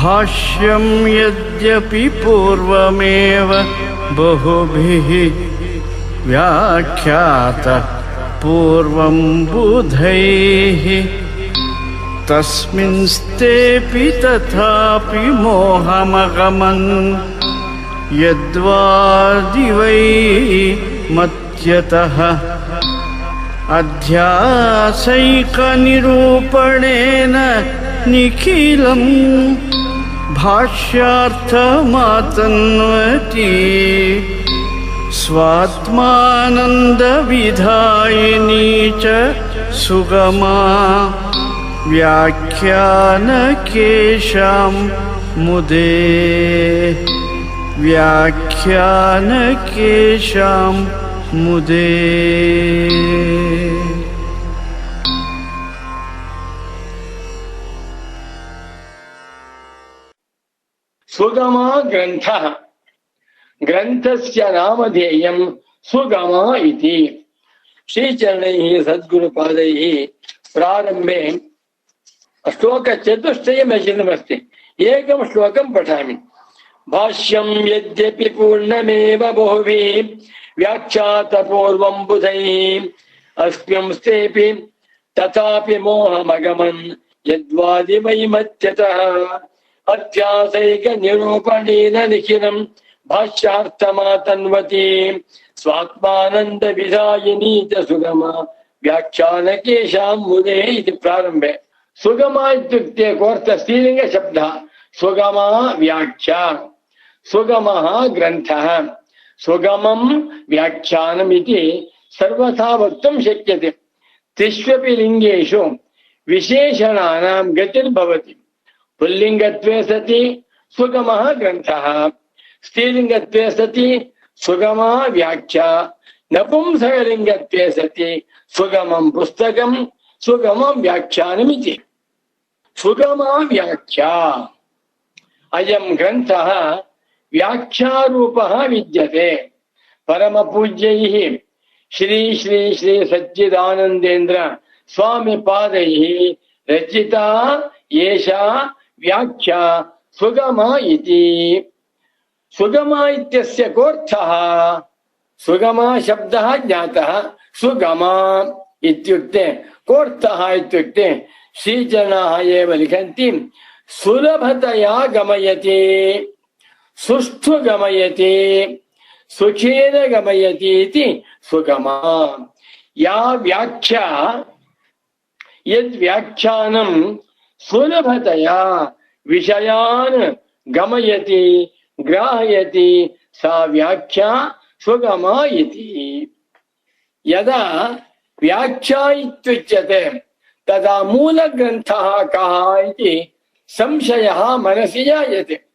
भाष्यं यद्यपि पूर्वमेव बहुभिः व्याख्यातः पूर्वं बुधैः तस्मिंस्तेऽपि तथापि मोहमगमन् यद्वादिवै मत्यतः अध्यासैकनिरूपणेन निखिलं भाष्यार्थमातन्वति स्वात्मानन्दविधायिनी च सुगमा व्याख्यानकेशां मुदे व्याख्यानकेशां मुदे। सुगमा ग्रंथः ग्रंथस्य नामधेयं सुगमा इति। श्रीचरणैः सद्गुरुपादैः प्रारम्भे श्लोकचतुष्टयं रचितमस्ति। एकं श्लोकं पठामि। भाष्यं यद्यपि पूर्णमेव बहुभिः व्याख्यातपूर्वं बुधैः अस्मिंस्तेऽपि तथापि मोहमगमन् यद्वादिवैमत्यतः अध्यासैकनिरूपणेन निखिलं भाष्यार्थमातन्वति स्वात्मानन्दविधायिनी च सुगमा व्याख्यानकेशां मुदे इति प्रारम्भे। सुगमा इत्युक्ते कोऽर्थः? स्त्रीलिङ्गशब्दः। सुगमा व्याख्या, सुगमः ग्रन्थः, सुगमं व्याख्यानम् इति सर्वथा वक्तुं शक्यते। त्रिष्वपि लिङ्गेषु विशेषणानां गतिर्भवति। पुल्लिङ्गत्वे सति सुगमः ग्रन्थः, स्त्रीलिङ्गत्वे सति सुगमा व्याख्या, नपुंसकलिङ्गत्वे सति सुगमं पुस्तकं सुगमं व्याख्यानमिति। सुगमा व्याख्या अयं ग्रन्थः व्याख्यारूपः विद्यते। परमपूज्यैः श्री श्री श्री सच्चिदानन्देन्द्र स्वामी पादैः रचिता एषा व्याख्या सुगमा इति। सुगमा इत्यस्य कोऽर्थः? सुगमा शब्दः ज्ञातः। सुगमा इत्युक्ते कोऽर्थः इत्युक्ते श्रीचरणाः एव लिखन्ति सुलभतया गमयति, सुष्ठु गमयति, सुखेन गमयति इति सुगमा। या व्याख्या यद्व्याख्यानं सुलभतया विषयान् गमयति ग्राहयति सा व्याख्या सुगमा इति। यदा व्याख्या इत्युच्यते तदा मूलग्रन्थः कः इति संशयः मनसि जायते।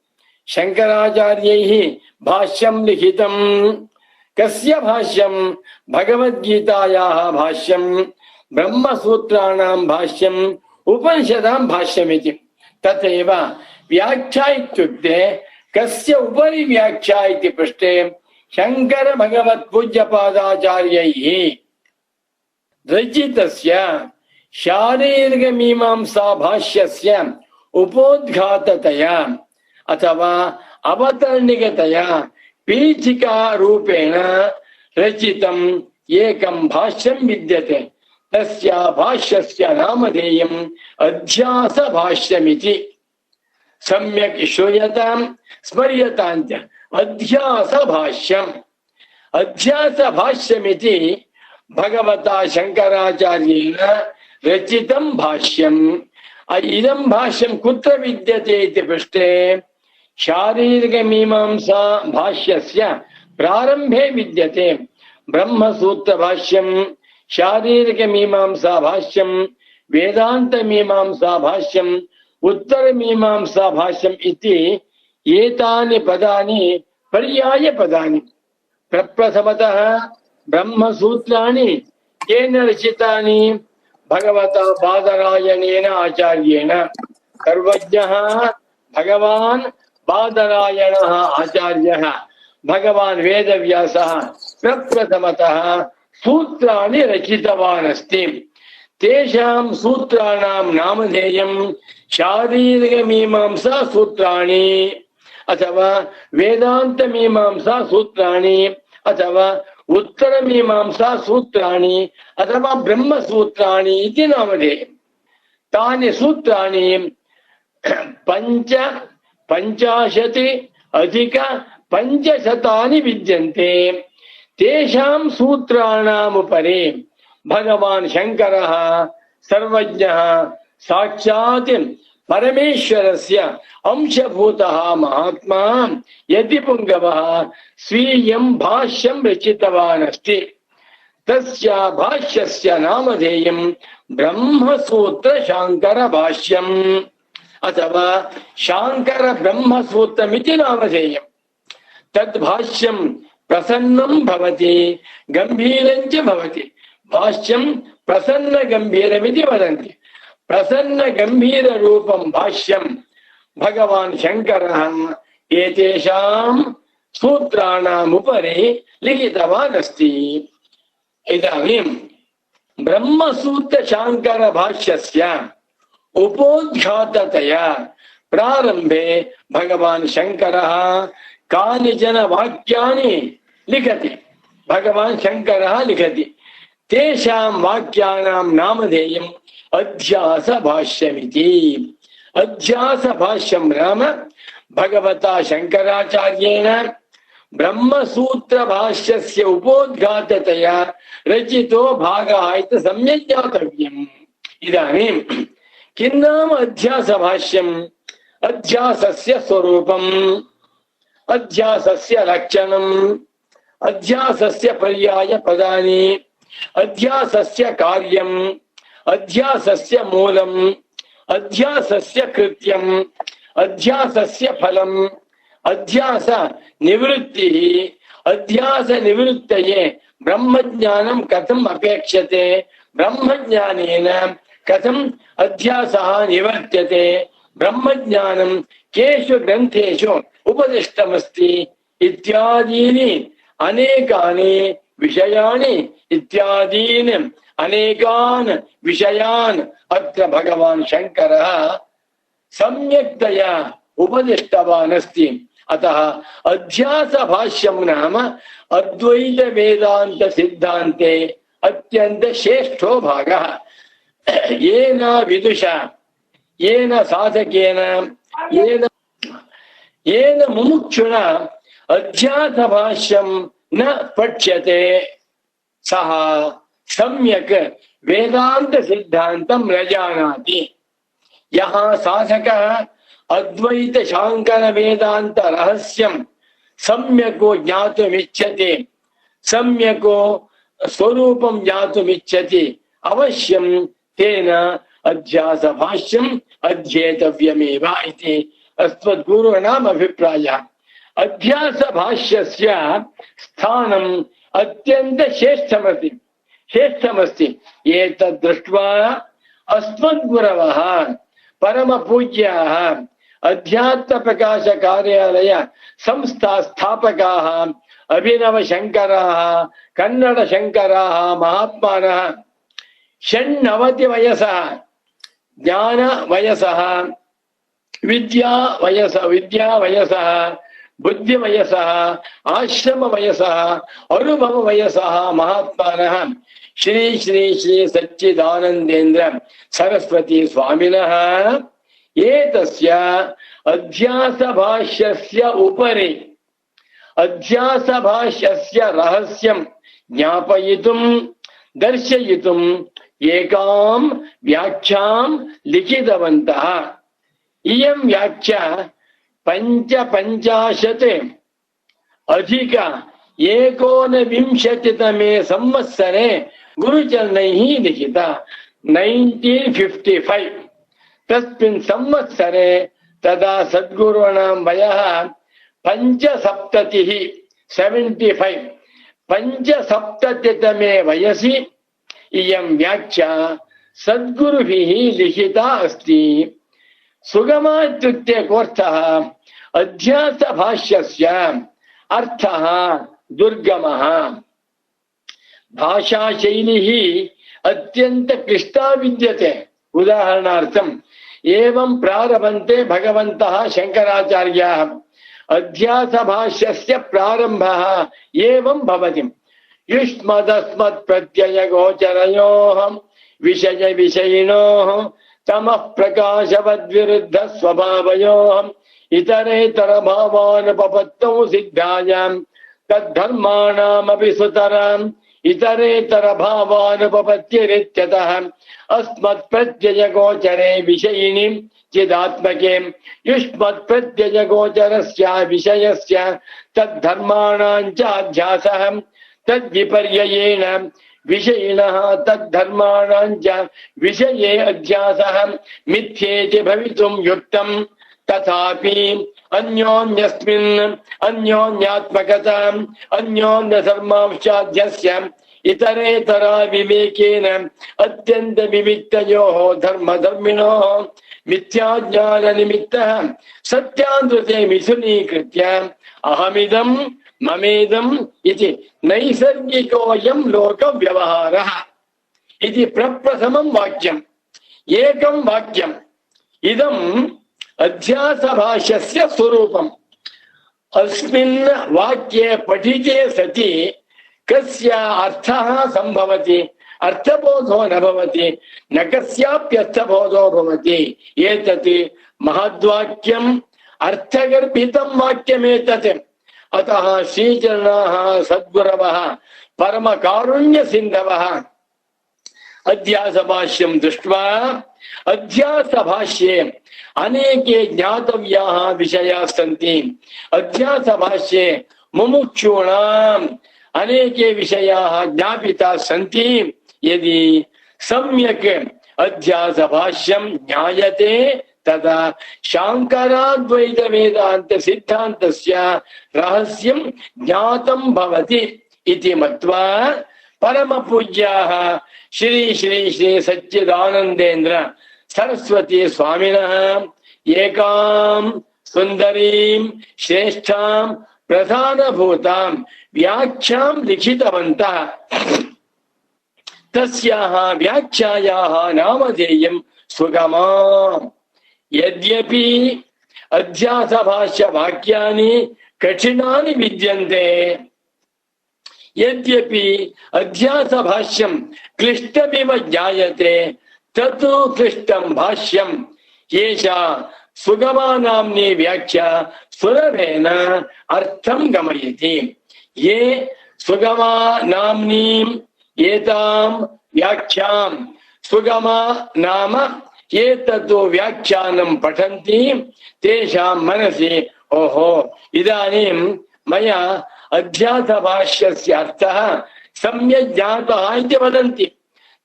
शङ्कराचार्यैः भाष्यं लिखितं। कस्य भाष्यं? भगवद्गीतायाः भाष्यं, ब्रह्मसूत्राणां भाष्यं, उपनिषदां भाष्यमिति। तथैव व्याख्या इत्युक्ते कस्य उपरि व्याख्या इति पृष्टे शङ्कर भगवत्पूज्यपादाचार्यैः रचितस्य शारीरिकमीमांसा भाष्यस्य उपोद्घाततया अथवा अवतरणिकतया पीठिकारूपेण रचितम् एकं भाष्यं विद्यते। तस्य भाष्यस्य नामधेयम् अध्यासभाष्यमिति। सम्यक् श्रूयतां स्मर्यतां च। अध्यासभाष्यम्। अध्यासभाष्यमिति भगवता शङ्कराचार्येण रचितं भाष्यम्। इदं भाष्यं कुत्र विद्यते इति पृष्टे शारीरिकमीमांसा भाष्यस्य प्रारम्भे विद्यते। ब्रह्मसूत्रभाष्यं, शारीरिकमीमांसा भाष्यं, वेदान्तमीमांसा भाष्यं, उत्तरमीमांसा भाष्यम् इति एतानि पदानि पर्यायपदानि। प्रप्रथमतः ब्रह्मसूत्राणि केन रचितानि? भगवता बादरायणेन आचार्येण। सर्वज्ञः भगवान् बादरायणः आचार्यः, भगवान् वेदव्यासः प्रप्रथमतः सूत्राणि रचितवान् अस्ति। ತೇಷಾಂ ಸೂತ್ರಾಣಾಂ ನಾಮಧೇಯಂ ಶಾರೀರಿಕ ಮೀಮಾಂಸಾ ಸೂತ್ರಾಣಿ ಅಥವಾ ವೇದಾಂತ ಮೀಮಾಂಸಾ ಸೂತ್ರಾಣಿ ಅಥವಾ ಉತ್ತರ ಮೀಮಾಂಸಾ ಸೂತ್ರಾಣಿ ಅಥವಾ ಬ್ರಹ್ಮ ಸೂತ್ರಾಣಿ ಇತಿ ನಾಮಧೇಯಂ. ತಾನಿ ಸೂತ್ರಾಣಿ ಪಂಚಾಶತಿ ಅಧಿಕ ಪಂಚಶತಾನಿ ವಿದ್ಯಂತೆ. ತೇಷಾಂ ಸೂತ್ರಾಣಾಮುಪರಿ ಭಗವಾನ್ ಶಂಕರಃ ಸರ್ವಜ್ಞಃ ಸಾಕ್ಷಾತ್ ಪರಮೇಶ್ವರಸ್ಯ ಅಂಶಭೂತಃ ಮಹಾತ್ಮಾ ಯತಿಪುಂಗವಃ ಸ್ವೀಯಂ ಭಾಷ್ಯಂ ರಚಿತವಾನ್ ಅಸ್ತಿ. ತಸ್ಯ ಭಾಷ್ಯಸ್ಯ ನಾಮಧೇಯಂ ಬ್ರಹ್ಮಸೂತ್ರ ಶಾಂಕರ ಭಾಷ್ಯಂ ಅಥವಾ ಶಾಂಕರ ಬ್ರಹ್ಮಸೂತ್ರಮಿತಿ ನಾಮಧೇಯಂ. ತದ್ ಭಾಷ್ಯಂ ಪ್ರಸನ್ನಂ ಭವತಿ ಗಂಭೀರಂಚ ಭವತಿ. ಭಾಷ್ಯಂ ಪ್ರಸನ್ನ ಗಂಭೀರಮಿತಿ ವದಂತಿ. ಪ್ರಸನ್ನ ಗಂಭೀರ ರೂಪಂ ಭಾಷ್ಯಂ ಭಗವಾನ್ ಶಂಕರಃ ಏತೇಷಾಂ ಸೂತ್ರಾಣಾಂ ಉಪರಿ ಲಿಖಿತವಾನ್ ಅಸ್ತಿ. ಇದಾनीं ಬ್ರಹ್ಮಸೂತ್ರ ಶಾಂಕರ ಭಾಷ್ಯಸ್ಯ ಉಪೋದ್ಘಾತತಯಾ ಪ್ರಾರಂಭೆ ಭಗವಾನ್ ಶಂಕರಃ ಕಾನಿಚನ ವಾಕ್ಯಾನಿ ಲಿಖತಿ. ಭಗವಾನ್ ಶಂಕರಃ ಲಿಖತಿ. ತೇಷಾಂ ವಾಕ್ಯಾನಾಂ ನಾಮಧೇಯಂ ಅಧ್ಯಾಸ ಭಾಷ್ಯಮಿತಿ. ಅಧ್ಯಾಸ ಭಾಷ್ಯಂ ನಾಮ ಭಗವತಾ ಶಂಕರಾಚಾರ್ಯೇಣ ಬ್ರಹ್ಮಸೂತ್ರ ಭಾಷ್ಯಸ್ಯ ಉಪೋದ್ಘಾತತಯಾ ರಚಿತೋ ಭಾಗಃ ಇತಿ ಸಮ್ಯಕ್ ಜ್ಞಾತವ್ಯಂ. ಇದಾनीं किं नाम अध्यास भाष्यम्? अध्यासस्य स्वरूपम्, अध्यासस्य लक्षणम्, अध्यासस्य पर्याय पदानि, अध्यासस्य कार्यम्, अध्यासस्य मूलम्, अध्यासस्य कृत्यम्, अध्यासस्य फलम्, अध्यास निवृत्तिः, अध्यास निवृत्तये ब्रह्मज्ञानं कथम् अपेक्षते, ब्रह्मज्ञानेन कथम् अध्यासः निवर्त्यते, ब्रह्मज्ञानं केषु ग्रन्थेषु उपदिष्टमस्ति इत्यादीनि अनेकानि विषयाणि इत्यादीन् अनेकान् विषयान् अत्र भगवान् शंकरः सम्यक्तया उपदिष्टवान् अस्ति. अतः अध्यास भाष्यं नाम अद्वैत वेदांत सिद्धान्ते अत्यंत श्रेष्ठो भागः. येन विदुषा येन साधकेन येन मुमुक्षुणा अध्यास भाष्यं न पठ्यते सः सम्यक् वेदांत सिद्धान्तं न जानाति. यः साधकः अद्वैत शांकर वेदांत रहस्यं सम्यको ज्ञातुमिच्छति, सम्यको स्वरूपं ज्ञातुमिच्छति, अवश्यं तेन अध्यास भाष्यम् अध्येतव्यमेव इति अस्मद्गुरूणाम् अभिप्रायः. अध्यास भाष्यस्य स्थानम् अत्यन्त श्रेष्ठमस्ति. एतद् दृष्ट्वा अस्मद्गुरवः परम पूज्याः अध्यात्म प्रकाश कार्यालय संस्था स्थापकाः अभिनव शंकराः कन्नड शंकराः महात्मानः 96 वयसः ज्ञान वयसः विद्या वयसः बुद्धि वयसः आश्रम वयसः अनुभव वयसः महात्मानः श्री श्री श्री सच्चिदानंदेन्द्र सरस्वती स्वामिनः एतस्य अध्यास भाष्यस्य उपरि अध्यास भाष्यस्य रहस्यं ज्ञापयितुं दर्शयितुं एकां व्याख्यां लिखितवन्तः. इयं व्याख्या 55 अधिक 19 संवत्सरे गुरुचरणैः लिखिता. 1955 तस्मिन् संवत्सरे तदा सद्गुरूणां वयः 75 75 75तमे वयसि इयं व्याख्या सद्गुरुभिः लिखिता अस्ति. सुगमा इत्युक्ते कोऽर्थः? अध्यास भाष्यस्य अर्थः दुर्गमः. भाषा शैली अत्यंत क्लिष्टा विद्यते। उदाहरणार्थम् एवं प्रारभन्ते भगवन्तः शङ्कराचार्याः अध्यासभाष्यस्य प्रारम्भः एवं भवति। युष्मदस्मत् प्रत्ययगोचरयोः विषय विषयिणोः तमः प्रकाशवद्विरुद्ध स्वभावयोः इतरेतर भावानुपपत्तौ सिद्धायाम् तद्धर्माणामपि सुतराम् इतरेतर भावानुपपत्तिरित्यतः अस्मत् प्रत्यय गोचरे विषयिनि चिदात्मके युष्मत् प्रत्यय गोचरस्य विषयस्य तद्धर्माणाञ्च अध्यासः तद्विपर्ययेण विषयिणः तद्धर्माणाञ्च विषये अध्यासः मिथ्येति भवितुं युक्तम्। तथापि अन्योन्यस्मिन् अन्योन्यात्मकताम् अन्योन्यधर्मांशाध्यस्य इतरेतरा विवेकेन अत्यन्त विविक्तयोः धर्मधर्मिणोः मिथ्याज्ञान निमित्तः सत्यानृते मिथुनीकृत्य अहमिदं ममेदम् इति नैसर्गिकोऽयं लोकव्यवहारः इति प्रप्रथमं वाक्यम्। एकं वाक्यम् इदम् अध्यासभाष्यस्य स्वरूपम्। अस्मिन् वाक्ये पठिते सति कस्य अर्थः सम्भवति, अर्थबोधो न भवति, न कस्याप्यर्थबोधो भवति। एतत् महद्वाक्यम्, अर्थगर्भितं वाक्यमेतत्। अतः श्रीचरणाः सद्गुरवः परमकारुण्यसिन्धवः अध्यासभाष्यं दृष्ट्वा अध्यासभाष्ये अनेके ज्ञातव्याः विषयाः सन्ति। अध्यासभाष्ये मुमुक्षूणाम् अनेके विषयाः ज्ञापिताः सन्ति। यदि सम्यक् अध्यासभाष्यं ज्ञायते तदा शाङ्कराद्वैत वेदान्त सिद्धान्तस्य रहस्यं ज्ञातं भवति इति मत्वा परमपूज्याः श्री श्री श्री सच्चिदानन्देन्द्र सरस्वती स्वामिनः एकां सुन्दरीं श्रेष्ठां प्रधानभूतां व्याख्यां लिखितवन्तः। तस्याः व्याख्यायाः नामधेयं सुगमा। यद्यपि अध्यासभाष्य वाक्यानि कठिनानि विद्यन्ते, यद्यपि अध्यासभाष्यं क्लिष्टमिव ज्ञायते, तत्तु क्लिष्टं भाष्यं एषा सुगमा नाम्नी व्याख्या सुलभेन अर्थं गमयति। ये सुगमा नाम्नीम् एतां व्याख्यां सुगमा नाम एतत् व्याख्यानं पठन्ति तेषां मनसि ओहो इदानीं मया अध्यासभाष्यस्य अर्थः सम्यक् ज्ञातः इति वदन्ति।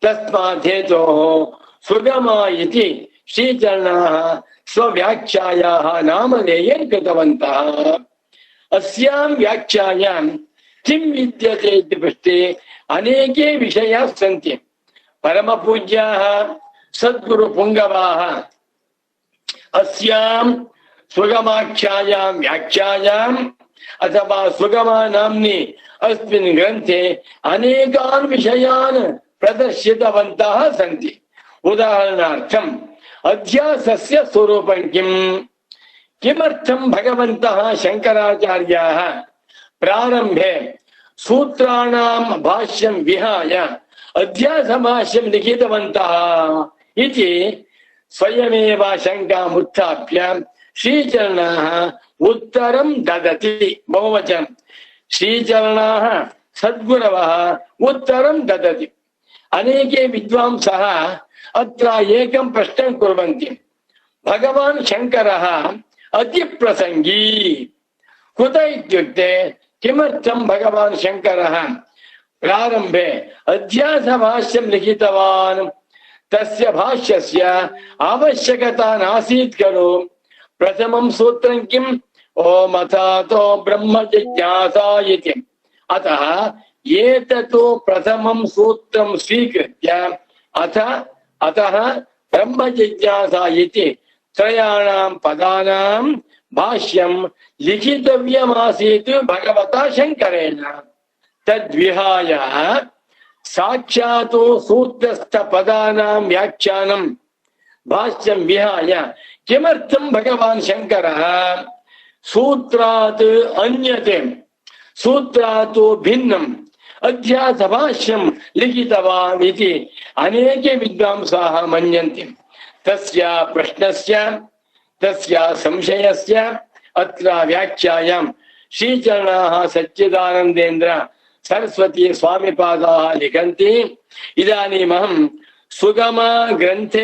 तस्मात् हेतोः सुगमा इति श्रीचरणाः स्वव्याख्यायाः नामधेयं कृतवन्तः। अस्यां व्याख्यायां किं विद्यते इति पृष्टे अनेके विषयाः सन्ति। परमपूज्याः सद्गुरुपुङ्गवाः अस्यां सुगमाख्यायां व्याख्यायाम् अथवा सुगमा नाम्नि अस्मिन् ग्रन्थे अनेकान् विषयान् प्रदर्शितवन्तः सन्ति। उदाहरणार्थम् अध्यासस्य स्वरूपं किम्? किमर्थं भगवन्तः शङ्कराचार्याः प्रारम्भे सूत्राणां भाष्यं विहाय अध्यासभाष्यं लिखितवन्तः इति स्वयमेव शङ्काम् उत्थाप्य श्रीचरणाः उत्तरं ददति। बहुवचनं श्रीचरणाः सद्गुरवः उत्तरं ददति। अनेके विद्वांसः अत्र एकं प्रश्नं कुर्वन्ति। भगवान् शङ्करः अतिप्रसङ्गी कुत इत्युक्ते किमर्थं भगवान् शङ्करः प्रारम्भे अध्यासभाष्यं लिखितवान्? तस्य भाष्यस्य आवश्यकता नासीत् खलु। प्रथमं सूत्रं किम्? ओम अथातो ब्रह्म जिज्ञासा इति। अतः एतत् प्रथमं सूत्रं स्वीकृत्य अतः ब्रह्म जिज्ञासा इति त्रयाणां पदानां भाष्यं लिखितव्यमासीत् भगवता शङ्करेण। तद्विहाय ಸಾಕ್ಷಾತ್ ಸೂತ್ರಸ್ಥ ಪದಾನಾಂ ವ್ಯಾಖ್ಯಾನಂ ಭಾಷ್ಯಂ ವಿಹಾಯ ಕಿಮರ್ಥಂ ಭಗವಾನ್ ಶಂಕರಃ ಸೂತ್ರಾತ್ ಅನ್ಯತೆ ಸೂತ್ರಾತ್ ಭಿನ್ನಂ ಅಧ್ಯಾಸ ಭಾಷ್ಯಂ ಲಿಖಿತವಾನ್ ಇತಿ ಅನೇಕೆ ವಿದ್ವಾಂಸಾಃ ಮನ್ಯಂತೆ ತಸ್ಯ ಪ್ರಶ್ನಸ್ಯ ತಸ್ಯ ಸಂಶಯಸ್ಯ ಅತ್ರ ವ್ಯಾಖ್ಯಾಯಾಂ ಶ್ರೀಚರಣಾಃ ಸಚ್ಚಿದಾನಂದೇಂದ್ರ सरस्वती स्वामी पादाः लिखन्ति इदानीमहं सुगम ग्रन्थे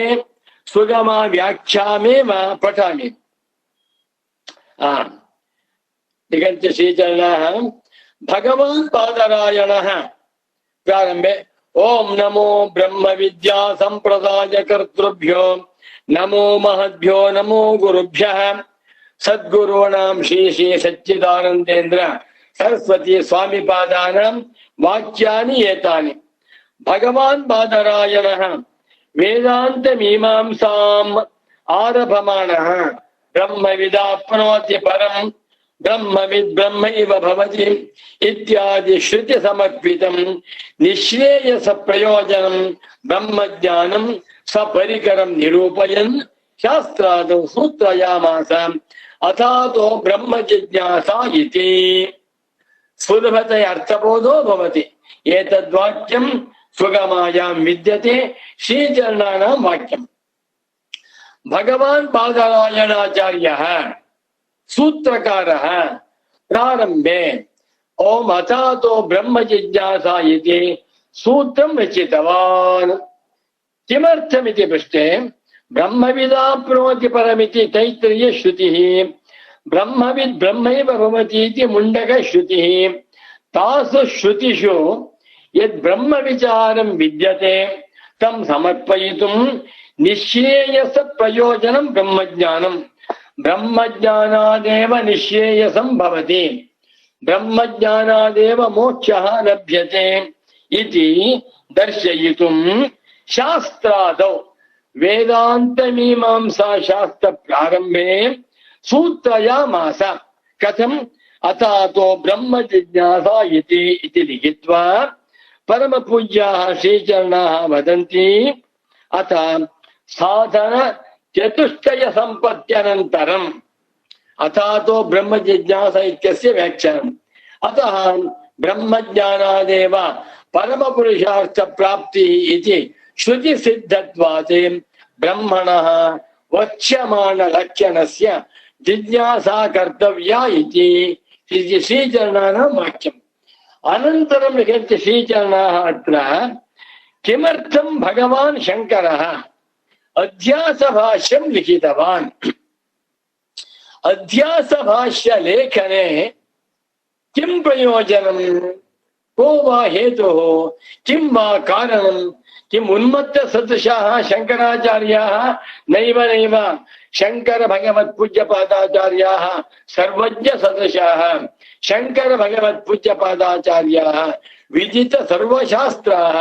सुगम व्याख्यामेव पठामि। लिखन्ति श्रीचरणाः भगवान् बादरायणः प्रारम्भे ओम नमो ब्रह्म विद्या संप्रदाय कर्तृभ्यो नमो महद्भ्यो नमो गुरुभ्यः सद्गुरूणां श्री श्री सच्चिदानंदेन्द्र सरस्वती स्वामी पादानां वाक्यानि एतानि। भगवान् बादरायणः वेदांत मीमांसाम् आरभमाणः ब्रह्मविदाप्नोति परं ब्रह्मविद् ब्रह्मैव भवति इत्यादि श्रुति समर्पितं निःश्रेयस प्रयोजनं ब्रह्मज्ञानं सपरिकरं निरूपयन् शास्त्रादौ सूत्रयामास अथातो ब्रह्म जिज्ञासा इति। सुलभतया अर्थबोधो भवति। एतद्वाक्यं सुगमायां विद्यते श्रीचरणानां वाक्यम्। भगवान् बादरायणाचार्यः सूत्रकारः प्रारम्भे ओम अथातो ब्रह्म जिज्ञासा इति सूत्रं रचितवान्। किमर्थमिति पृष्टे ब्रह्मविदाप्नोति परमिति तैत्तिरीय श्रुतिः ब्रह्मविद् ब्रह्मैव भवति इति मुण्डक श्रुतिः। तासु श्रुतिषु यद् ब्रह्म विचारं विद्यते तं समर्पयितुं निःश्रेयस प्रयोजनं ब्रह्मज्ञानं ब्रह्मज्ञानादेव निःश्रेयसं भवति ब्रह्मज्ञानादेव मोक्षः लभ्यते इति दर्शयितुं शास्त्रादौ वेदांत मीमांसा शास्त्र प्रारंभे सूत्रयामास। कथम अथातो ब्रह्म जिज्ञासा इति लिखित्वा परम पूज्याः श्रीचरणाः वदन्ति अथ साधन चतुष्टय संपत्त्यनन्तरम् अथातो ब्रह्म जिज्ञासा इत्यस्य व्याख्यानम्। अतः ब्रह्मज्ञानादेव परम पुरुषार्थ प्राप्ति इति श्रुति सिद्धत्वात् ब्रह्मणः वक्ष्यमाण लक्षणस्य जिज्ञासा कर्तव्या इति श्रीचरणानां वाक्यम्। अनन्तरं लिखन्ति श्रीचरणाः अत्र किमर्थं भगवान् शङ्करः अध्यासभाष्यं लिखितवान्। अध्यासभाष्य लेखने किं प्रयोजनं को वा हेतुः किं वा कारणं किम उन्मत्त सदृशाः शंकराचार्याः नैव नैव शंकर भगवत् पूज्य पादाचार्याः सर्वज्ञ सदृशाः शंकर भगवत् पूज्य पादाचार्याः विदित सर्वशास्त्राः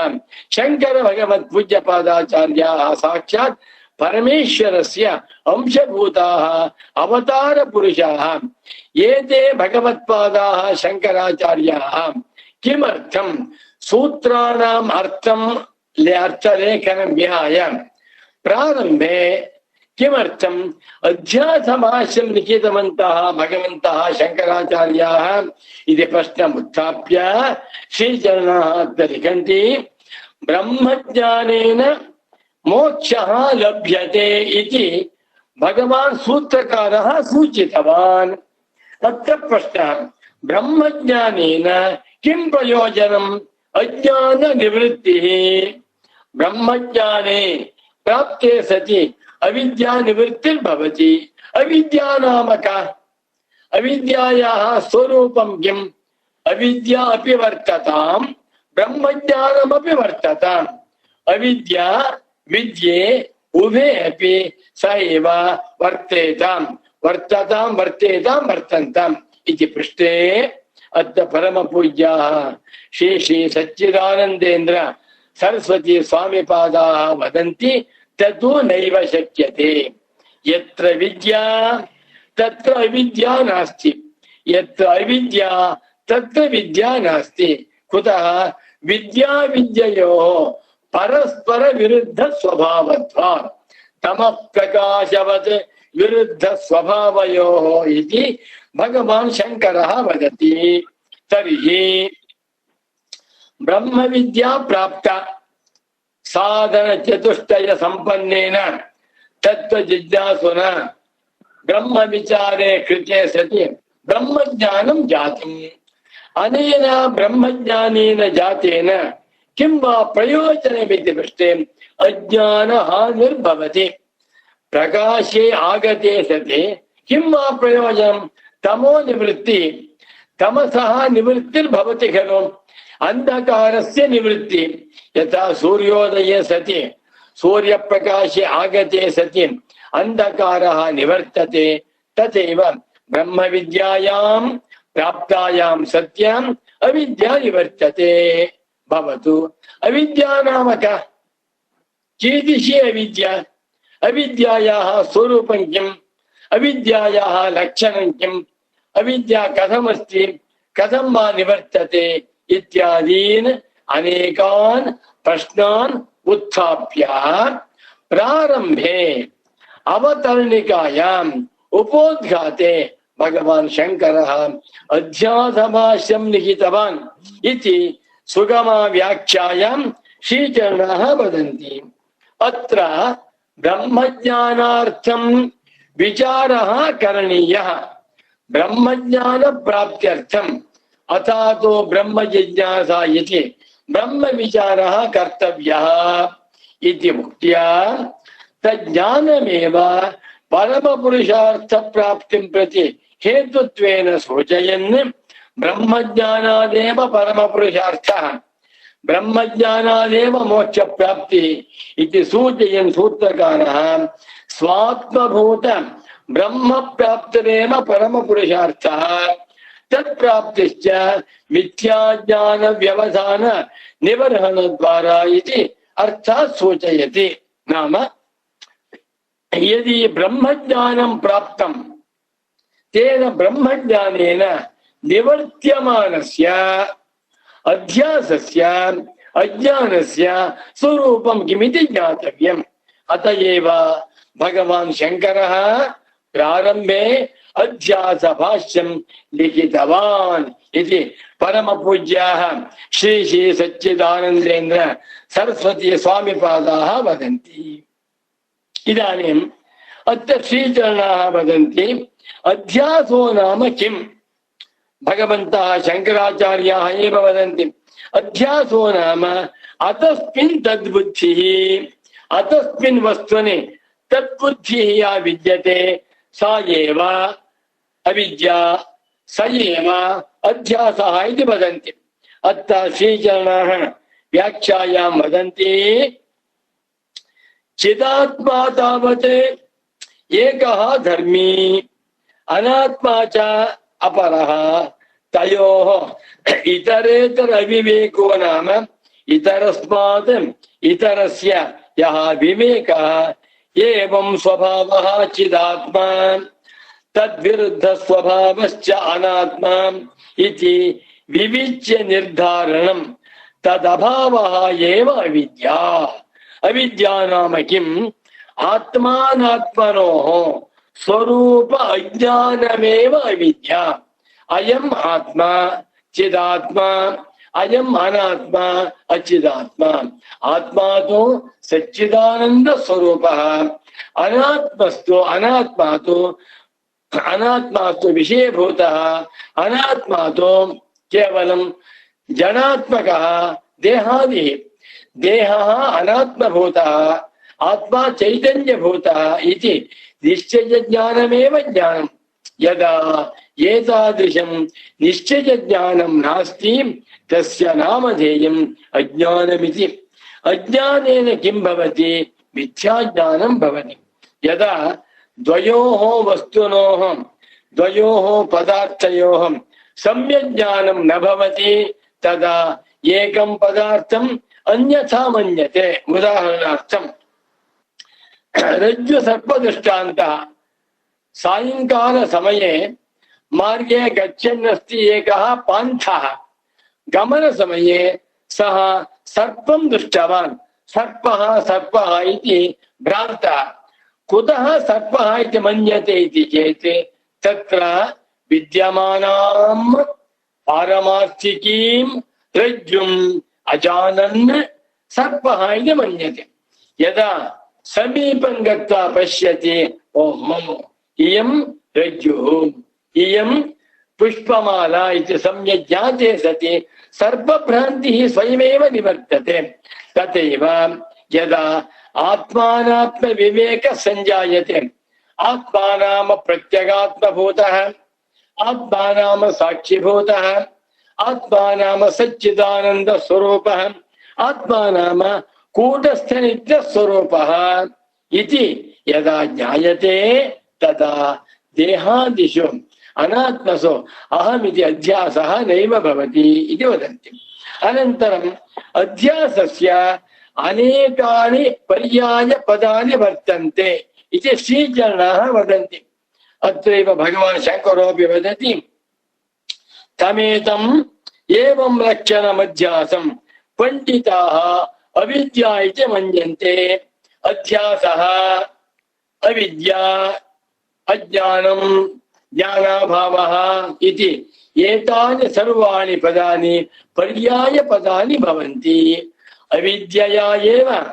शंकर भगवत् पूज्य पादाचार्याः साक्षात् परमेश्वरस्य अंशभूताः अवतार पुरुषाः एते भगवत्पादाः शंकराचार्याः किमर्थं सूत्राणाम् अर्थं अर्थलेखनं विहाय प्रारम्भे किमर्थम् अध्यासभाष्यं लिखितवन्तः भगवन्तः शंकराचार्याः इति प्रश्नम् उत्थाप्य श्रीचरणाः लिखन्ति ब्रह्मज्ञानेन मोक्षः लभ्यते इति भगवान् सूत्रकारः सूचितवान्। तत्र प्रश्नः ब्रह्मज्ञानेन किं प्रयोजनम् अज्ञान निवृत्तिः। ब्रह्मज्ञाने प्राप्ते सति अविद्या निवृत्तिर्भवति। अविद्या नाम का? अविद्यायाः स्वरूपं किम्? अविद्या अपि वर्तताम् ब्रह्मज्ञानमपि वर्तताम्। अविद्या विद्ये उभे अपि स एव वर्तेताम् वर्तताम् वर्तेताम् वर्तन्ताम् इति पृष्टे अत्र परम पूज्याः श्री श्री सच्चिदानंदेन्द्र सरस्वती स्वामी पादाः वदन्ति ततो नैव शक्यते। यत्र विद्या तत्र अविद्या नास्ति यत्र अविद्या तत्र विद्या नास्ति। कुतः? ವಿದ್ಯಾ ವಿದ್ಯೆಯೋಃ ಪರಸ್ಪರ ವಿರುದ್ಧ ಸ್ವಭಾವತ್ವಾತ್ ತಮಃ ಪ್ರಕಾಶವತ್ ವಿರುದ್ಧ ಸ್ವಭಾವಯೋಃ ಇತಿ ಭಗವಾನ್ ಶಂಕರಃ ವದತಿ. ತರ್ಹಿ ಬ್ರಹ್ಮ ವಿದ್ಯಾ ಪ್ರಾಪ್ತ ಸಾಧನ ಚತುಷ್ಟಯ ಸಂಪನ್ನೇನ ತತ್ವ ಜಿಜ್ಞಾಸುನ ಬ್ರಹ್ಮ ವಿಚಾರೇ ಕೃತೆ ಸತಿ ಬ್ರಹ್ಮಜ್ಞಾನಂ ಜಾತಂ. ಅನೇನ ಬ್ರಹ್ಮಜ್ಞಾನೇನ ಜಾತೇನ ಕಿಂ ವಾ ಪ್ರಯೋಜನಮಿತಿ ಪೃಷ್ಟೇ ಅಜ್ಞಾನ ಹಾನಿರ್ಭವತಿ. ಪ್ರಕಾಶೇ ಆಗತೆ ಸತಿ ಕಿಂ ವಾ ಪ್ರಯೋಜನಂ ತಮೋ ನಿವೃತ್ತಿ ತಮಸಃ ನಿವೃತ್ತಿರ್ಭವತಿ ಖಲು. ಅಂಧಕಾರಸ್ಯ ನಿವೃತ್ತಿ ಯಥಾ ಸೂರ್ಯೋದಯೇ ಸತಿ ಸೂರ್ಯ ಪ್ರಕಾಶೇ ಆಗತೆ ಸತಿ ಅಂಧಕಾರಃ ನಿವರ್ತತೆ ತಥೈವ ಬ್ರಹ್ಮ ವಿದ್ಯಾಯಾಂ ಪ್ರಾಪ್ತಾಯಾಂ ಸತ್ಯಾಂ ಅವಿದ್ಯಾ ನಿವರ್ತತೆ. ಭವತು ಅವಿದ್ಯಾ ನಾಮ ಕಾ? ಕೀದೃಶಿ ಅವಿದ್ಯಾ? ಅವಿದ್ಯಾಯಾಃ ಸ್ವರೂಪಂ ಕಿಂ? ಅವಿದ್ಯಾಯಾಃ ಲಕ್ಷಣಂ ಕಿಂ? ಅವಿದ್ಯಾ ಕಥಮಸ್ತಿ? ಕಥಂ ವಾ ನಿವರ್ತತೆ? ಇತ್ಯಾದೀನ್ ಅನೇಕಾನ್ ಪ್ರಶ್ನಾನ್ ಉತ್ಥಾಪ್ಯ ಪ್ರಾರಂಭೆ ಅವತರಣಿಕಾಯಾಂ ಉಪೋದ್ಘಾತೆ ಭಗವಾನ್ ಶಂಕರಃ ಅಧ್ಯಾಸಭಾಷ್ಯಂ ಲಿಖಿತವಾನ್ ಇತಿ ಸುಗಮ ವ್ಯಾಖ್ಯಾಯಾಂ ಶ್ರೀಚರಣಾಃ ವದಂತಿ. ಅತ್ರ ಬ್ರಹ್ಮಜ್ಞಾನಾರ್ಥಂ ವಿಚಾರಃ ಕರಣೀಯಃ ಬ್ರಹ್ಮಜ್ಞಾನ ಪ್ರಾಪ್ತ್ಯರ್ಥಂ ಅಥಾತೋ ಬ್ರಹ್ಮ ಜಿಜ್ಞಾಸಾ ಇತಿ ಬ್ರಹ್ಮ ವಿಚಾರಃ ಕರ್ತವ್ಯಃ ಇತಿ ಮುಕ್ತ್ಯಾ ತಜ್ಞಾನಮೇವ ಪರಮ ಪುರುಷಾರ್ಥ ಪ್ರಾಪ್ತಿಂ ಪ್ರತಿ ಹೇತುತ್ವೇನ ಸೂಚಯನ್ ಬ್ರಹ್ಮಜ್ಞಾನಾದೇವ ಪರಮ ಪುರುಷಾರ್ಥಃ ಬ್ರಹ್ಮಜ್ಞಾನಾದೇವ ಮೋಕ್ಷ ಪ್ರಾಪ್ತಿ ಇತಿ ಸೂಚಯನ್ ಸೂತ್ರಕಾರಃ ಸ್ವಾತ್ಮಭೂತ ಬ್ರಹ್ಮ ಪ್ರಾಪ್ತಿರೇವ ಪರಮ ಪುರುಷಾರ್ಥಃ ತತ್ ಪ್ರಾಪ್ತಿಶ್ಚ ಮಿಥ್ಯಾಜ್ಞಾನ ವ್ಯವಧಾನ ನಿವರ್ಹಣ ದ್ವಾರ ಇತಿ ಅರ್ಥಾತ್ ಸೂಚಯತಿ. ನಾಮ ಯದಿ ಬ್ರಹ್ಮಜ್ಞಾನಂ ಪ್ರಾಪ್ತಂ ತೇನ ಬ್ರಹ್ಮಜ್ಞಾನೇನ ನಿವರ್ತ್ಯಮಾನಸ್ಯ ಅಧ್ಯಾಸಸ್ಯ ಅಜ್ಞಾನಸ್ಯ ಸ್ವರೂಪಂ ಕಿಮಿತಿ ಜ್ಞಾತವ್ಯಂ. ಅತಯೇವ ಭಗವಾನ್ ಶಂಕರಃ ಪ್ರಾರಂಭೆ ಅಧ್ಯಾಸ ಭಾಷ್ಯಂ ಲಿಖಿತವಾನ್ ಇತಿ ಪರಮ ಪೂಜ್ಯಾಃ ಶ್ರೀ ಶ್ರೀ ಸಚ್ಚಿದಾನಂದೇಂದ್ರ ಸರಸ್ವತಿ ಸ್ವಾಮಿಪಾದಾಃ ವದಂತಿ. ಇದಾनीम् अत्र श्रीचरणाः वदन्ति अध्यासो नाम किम्? भगवन्तः शङ्कराचार्याः एव वदन्ति अध्यासो नाम अतस्मिन् तद्बुद्धिः अतस्मिन् वस्तुनि तद्बुद्धिः या विद्यते सा एव अविद्या स एव अध्यासः इति वदन्ति. अत्र श्रीचरणाः व्याख्यायां वदन्ति चिदात्मा तावत् एकः धर्मी अनात्मा च अपरः तयोः इतरेतर अविवेको नाम इतरस्मात् इतरस्य यः विवेकः एवं स्वभावः चिदात्मा तद्विरुद्ध स्वभावश्च अनात्मा इति विविच्य निर्धारणं तदभावः एव अविद्या. अविद्या नाम किम्? आत्मानात्मनोः स्वरूप अज्ञानमेव अविद्या. अयम् आत्मा चिदात्मा अयम् अनात्मा अचिदात्मा. आत्मा तो सच्चिदानंद स्वरूपः अनात्मा तो विषयभूतः अनात्मा तो केवलं जनात्मकः देहादिः. देहः अनात्मभूतः आत्मा चैतन्यभूतः इति निश्चयज्ञानमेव ज्ञानम्. यदा एतादृशं निश्चयज्ञानं नास्ति तस्य नामधेयम् अज्ञानमिति. अज्ञानेन किं भवति? मिथ्याज्ञानं भवति. यदा द्वयोः वस्तुनोः द्वयोः पदार्थयोः सम्यक् ज्ञानं न भवति तदा एकं पदार्थम् अन्यथा मन्यते. उदाहरणार्थं रज्जु सर्पदृष्टान्तः. सायंकाल समये मार्गे गच्छन् अस्ति एकः पान्थः. गमन समये सः सर्पं दृष्टवान्। सर्पः सर्पः इति भ्रान्तः। कुतः सर्पः इति मन्यते इति चेत् तत्र विद्यमानां पारमार्थिकीं रज्जुम् अजानन् सर्पः इति मन्यते। यदा समीपं गत्वा पश्यति, ओहो इयं रज्जुः, इयं पुष्पमाला इति सम्यक् ज्ञाते सति सर्पभ्रान्तिः स्वयमेव निवर्तते। तथैव यदा आत्मानात्मविवेकः सञ्जायते, आत्मानाम प्रत्यगात्मभूतः, आत्मानाम साक्षिभूतः, आत्मानाम सच्चिदानन्दस्वरूपः, आत्मानाम कूटस्थनित्यस्वरूपः इति यदा ज्ञायते तदा देहादिषु अनात्मसु अहमिति अध्यासः नैव भवति इति वदन्ति। अनन्तरम् अध्यासस्य अनेकानि पर्यायपदानि वर्तन्ते इति श्रीचरणाः वदन्ति। अत्रैव भगवान् शङ्करोऽपि वदति, तमेतम् एवं लक्षणमध्यासं पण्डिताः अविद्या इति मन्यन्ते। अध्यासः अविद्या, अज्ञानं, ज्ञानाभावः इति एतानि सर्वाणि पदानि पर्यायपदानि भवन्ति। अविद्यया एव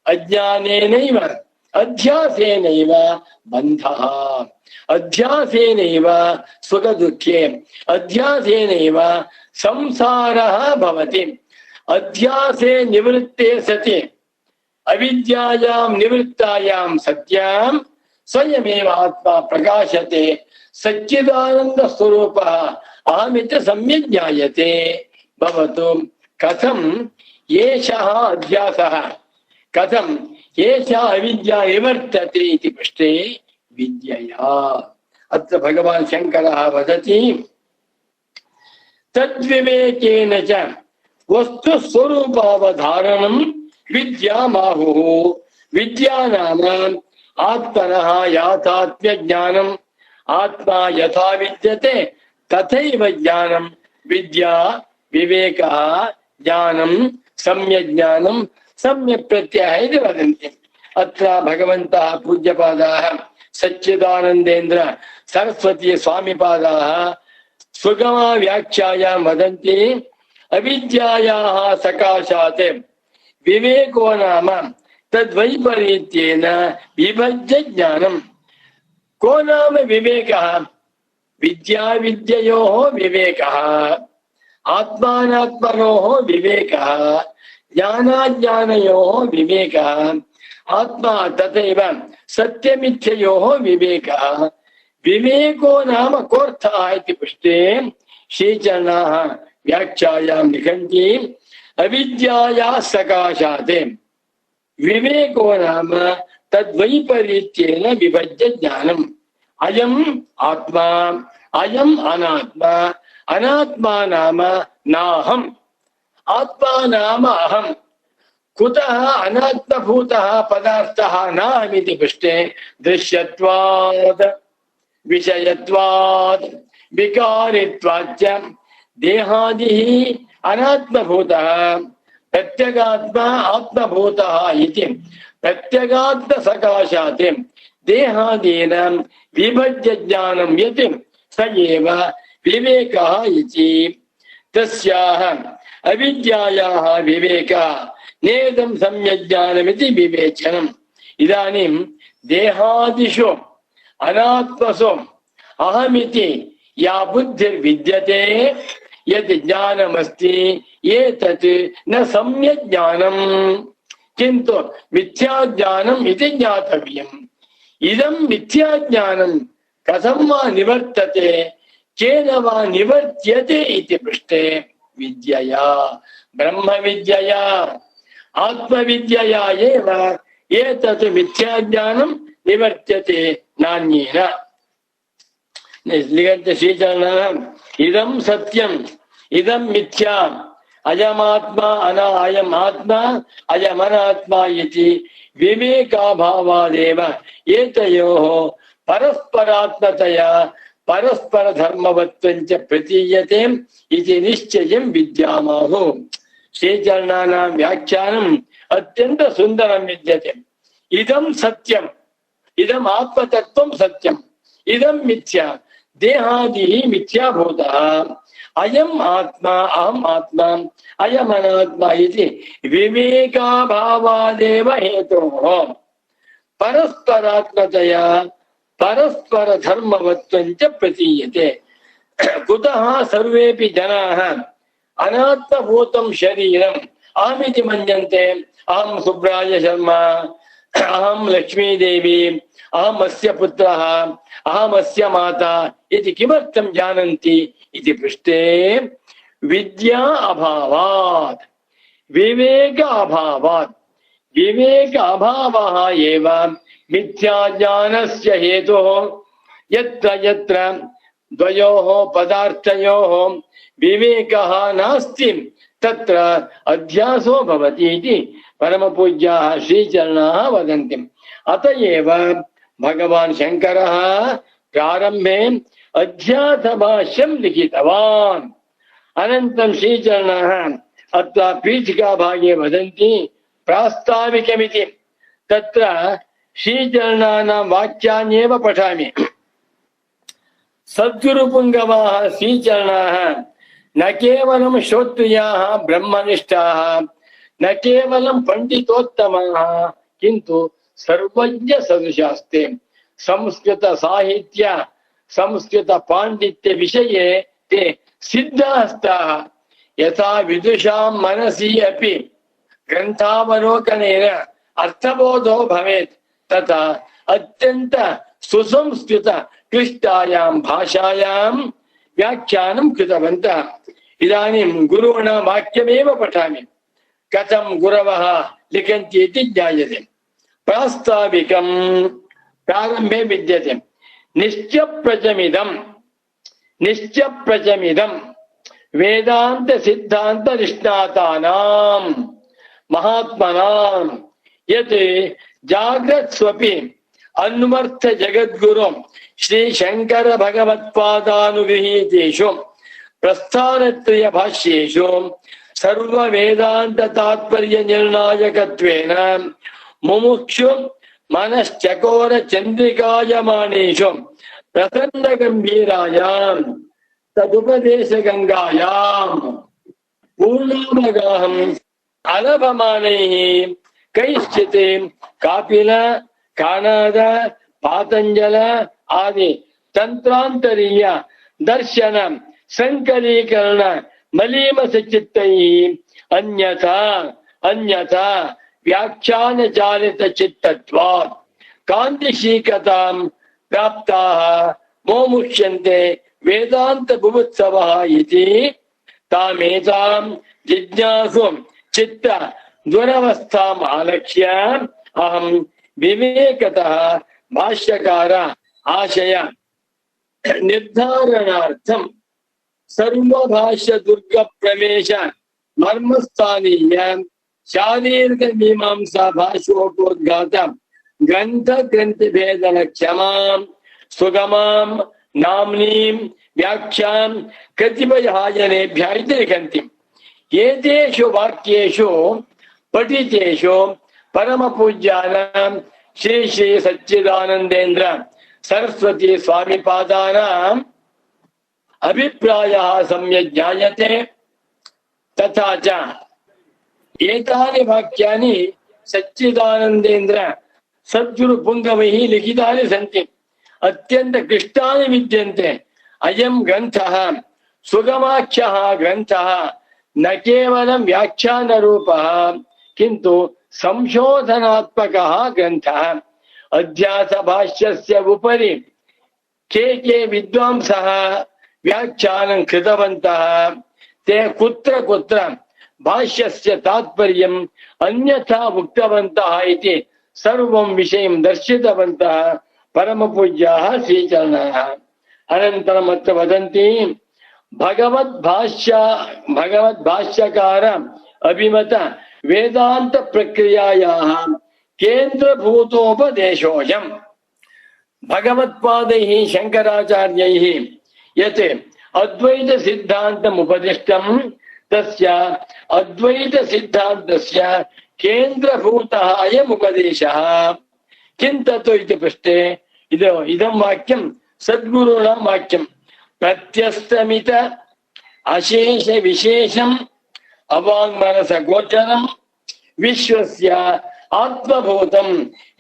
अज्ञानेनैव अध्यासेनैव बन्धः, अध्यासेनैव सुखदुःखे, अध्यासेनैव संसारः भवति। अध्यासे निवृत्ते सति अविद्यायां निवृत्तायां सत्यां स्वयमेव आत्मा प्रकाशते। सच्चिदानंद स्वरूपः अहमिति सम्यक् ज्ञायते। भवतु कथं एषः अध्यासः, कथं एषा अविद्या निवर्तते इति पृष्टे विद्यया। अत्र भगवान् शङ्करः वदति, तद्विवेकेन च वस्तुस्वरूपावधारणं विद्यामाहुः। विद्या नाम आत्मनः याथात्म्य ज्ञानम्। आत्मा यथा विद्यते तथैव ज्ञानं। विद्या विवेकः ज्ञानं सम्यक् ज्ञानं सम्यक् प्रत्ययः इति वदन्ति। अत्र भगवन्तः पूज्यपादाः सच्चिदानन्देन्द्र सरस्वती स्वामिपादाः सुगमा व्याख्यायां वदन्ति, अविद्यायाः सकाशात् विवेको नाम तद्वैपरीत्येन विभज्य ज्ञानम्। को नाम विवेकः? विद्या विद्ययोः विवेकः, आत्मानात्मनोः विवेकः, ज्ञानाज्ञानयोः विवेकः, आत्मा तथैव सत्यमिथ्ययोः विवेकः। विवेको नाम कोऽर्थः इति पृष्टे श्रीचरणाः व्याख्यायां लिखन्ति, अविद्यायाः सकाशात् विवेको नाम तद्वैपरीत्येन विभज्य ज्ञानम्। अयम् आत्मा, अयम् अनात्मा, अनात्मा नाम नाहम्, आत्मा नाम अहम्। कुतः अनात्मभूतः पदार्थः नाहमिति पृष्टे दृश्यत्वात्, विषयत्वात्, विकारित्वाच्च देहादिः अनात्मभूतः, प्रत्यगात्मा आत्मभूतः इति प्रत्यगात्म सकाशात् देहादीनां विभज्य ज्ञानं यत् स एव विवेकः इति। तस्याः अविद्यायाः विवेकः नेदं सम्यक् ज्ञानमिति विवेचनम्। इदानीं देहादिषु अनात्मसु अहमिति या बुद्धिर्विद्यते, यत् ज्ञानमस्ति एतत् न सम्यक् ज्ञानम्, किन्तु मिथ्याज्ञानम् इति ज्ञातव्यम्। इदं मिथ्याज्ञानं कथं वा निवर्तते, केन वा निवर्त्यते इति पृष्टे विद्यया, ब्रह्मविद्यया, आत्मविद्यया एव एतत् मिथ्याज्ञानं निवर्त्यते नान्येन। लिखन्ति श्रीचरणः, इदं सत्यम् इदं मिथ्या, अयमात्मा अयम् आत्मा अयमनात्मा इति विवेकाभावादेव एतयोः परस्परात्मतया परस्परधर्मवत्वञ्च प्रतीयते इति निश्चयं विद्यामाहुः। श्रीचरणानां व्याख्यानम् अत्यंत सुंदरं विद्यते। इदं सत्यम्, इदम् आत्मतत्त्वं सत्यम्, इदं मिथ्या, देहादिः मिथ्याभूतः, अयम् आत्मा अहम् आत्मा अयमनात्मा इति विवेकाभावादेव हेतोः परस्परात्मतया परस्पर धर्मवत्वं च प्रतीयते। कुतः सर्वेपि जनाः अनात्मभूतं शरीरम् अहमिति मन्यन्ते। अहं सुब्राय शर्मा, अहं लक्ष्मी देवी, अहम् अस्य पुत्रः, अहम् अस्य माता इति किमर्थं जानन्ति इति पृष्टे विद्या अभावात्, विवेक अभावात्, विवेक अभावः एव मिथ्याज्ञानस्य हेतुः। यत्र यत्र द्वयोः पदार्थयोः विवेकः नास्ति तत्र अध्यासो भवति इति परमपूज्याः श्रीचरणाः वदन्ति। अतएव भगवान् शङ्करः प्रारम्भे अध्यासभाष्यं लिखितवान्। अनन्तरं श्रीचरणाः अत्र पीठिकाभागे वदन्ति प्रास्ताविकमिति। तत्र श्रीचरणानां वाक्यान्येव पठामि। सद्गुरुपुङ्गवाः श्रीचरणाः न केवलं श्रोत्रियाः ब्रह्मनिष्ठाः, न केवलं पण्डितोत्तमाः, किन्तु सर्वज्ञ सदृशास्ते। संस्कृत साहित्य संस्कृत पाण्डित्य विषये ते सिद्धास्ताः। यथा विदुषां मनसि अपि ग्रन्थावलोकनेन अर्थबोधो भवेत्, तथा अत्यंत सुसंस्कृत क्लिष्टायां भाषायां व्याख्यानं कृतवन्तः। इदानीं गुरुणां वाक्यमेव पठामि। कथं गुरवः लिखन्ति इति ज्ञायते। प्रास्ताविकं प्रारम्भे विद्यते। निश्चप्रचमिदं, निश्चप्रचमिदं वेदान्त सिद्धान्त निष्णातानां महात्मनां यत् जाग्रत्स्वपि अन्वर्थ जगद्गुरुं श्री शंकर भगवत्पादानुगृहीतेषु प्रस्थानत्रय भाष्येषु सर्व वेदांत तात्पर्य निर्णायकत्वेन मुमुक्षु मनश्चकोर चंद्रिकायमानेषु प्रसन्न गंभीरायां तदुपदेश गंगायां पूर्णामगाहम् अलभमानैः कैश्चित् कापिल कानाद पातंजल आदि तंत्रांतरीय दर्शन संकलीकरण मलीमस चित्तैः अन्यथा अन्यथा व्याख्यान चालित चित्तत्वात् कान्तिशीकतां प्राप्ताः मोमुष्यन्ते वेदांत बुभुत्सवः इति तामेतां जिज्ञासु चित्त दुरवस्थाम् आलक्ष्य अहं विवेकतः भाष्यकार आशय निर्धारणार्थं सर्वभाष्य दुर्ग प्रवेश मर्मस्थानीय शारीरिक मीमांसा भाष्योपोद्घात ग्रंथ ग्रंथ भेदन क्षमां सुगमां नाम्नीं व्याख्यां कतिपयहायनेभ्यः इति लिखन्ति। एतेषु वाक्येषु पठितेषु परमपूज्यानां श्री श्री सच्चिदानंदेन्द्र सरस्वती स्वामी पादानाम् अभिप्रायः सम्यक् ज्ञायते। तथा च एतानि वाक्यानि सच्चिदानंदेन्द्र सद्गुरु पुंगवैः लिखितानि सन्ति। अत्यंत क्लिष्टानि विद्यन्ते। अयं ग्रन्थः सुगमाख्यः ग्रन्थः न केवलं व्याख्यान रूपः किन्तु संशोधनात्मकः ग्रन्थः। अध्यास भाष्यस्य उपरि के विद्वांसः व्याख्यानं कृतवन्तः ते कुत्र कुत्र भाष्यस्य तात्पर्यम् अन्यथा उक्तवन्तः इति सर्वं विषयं दर्शितवन्तः परमपूज्याः श्रीचरणाः। अनन्तरम् अत्र वदन्ति भगवद्भाष्यकार अभिमत वेदांत प्रक्रियायाः केन्द्रभूतोपदेशोऽयम्। भगवत्पादैः शंकराचार्यैः यत् अद्वैत सिद्धान्तम् उपदिष्टम् तस्य अद्वैत सिद्धान्तस्य केन्द्रभूतः अयम् उपदेशः किं ततो इति पृष्टे इदं वाक्यं सद्गुरूणां वाक्यं प्रत्यस्तमित अशेष विशेषम् अवाङ्मनस गोचरं विश्वस्य आत्मभूतम्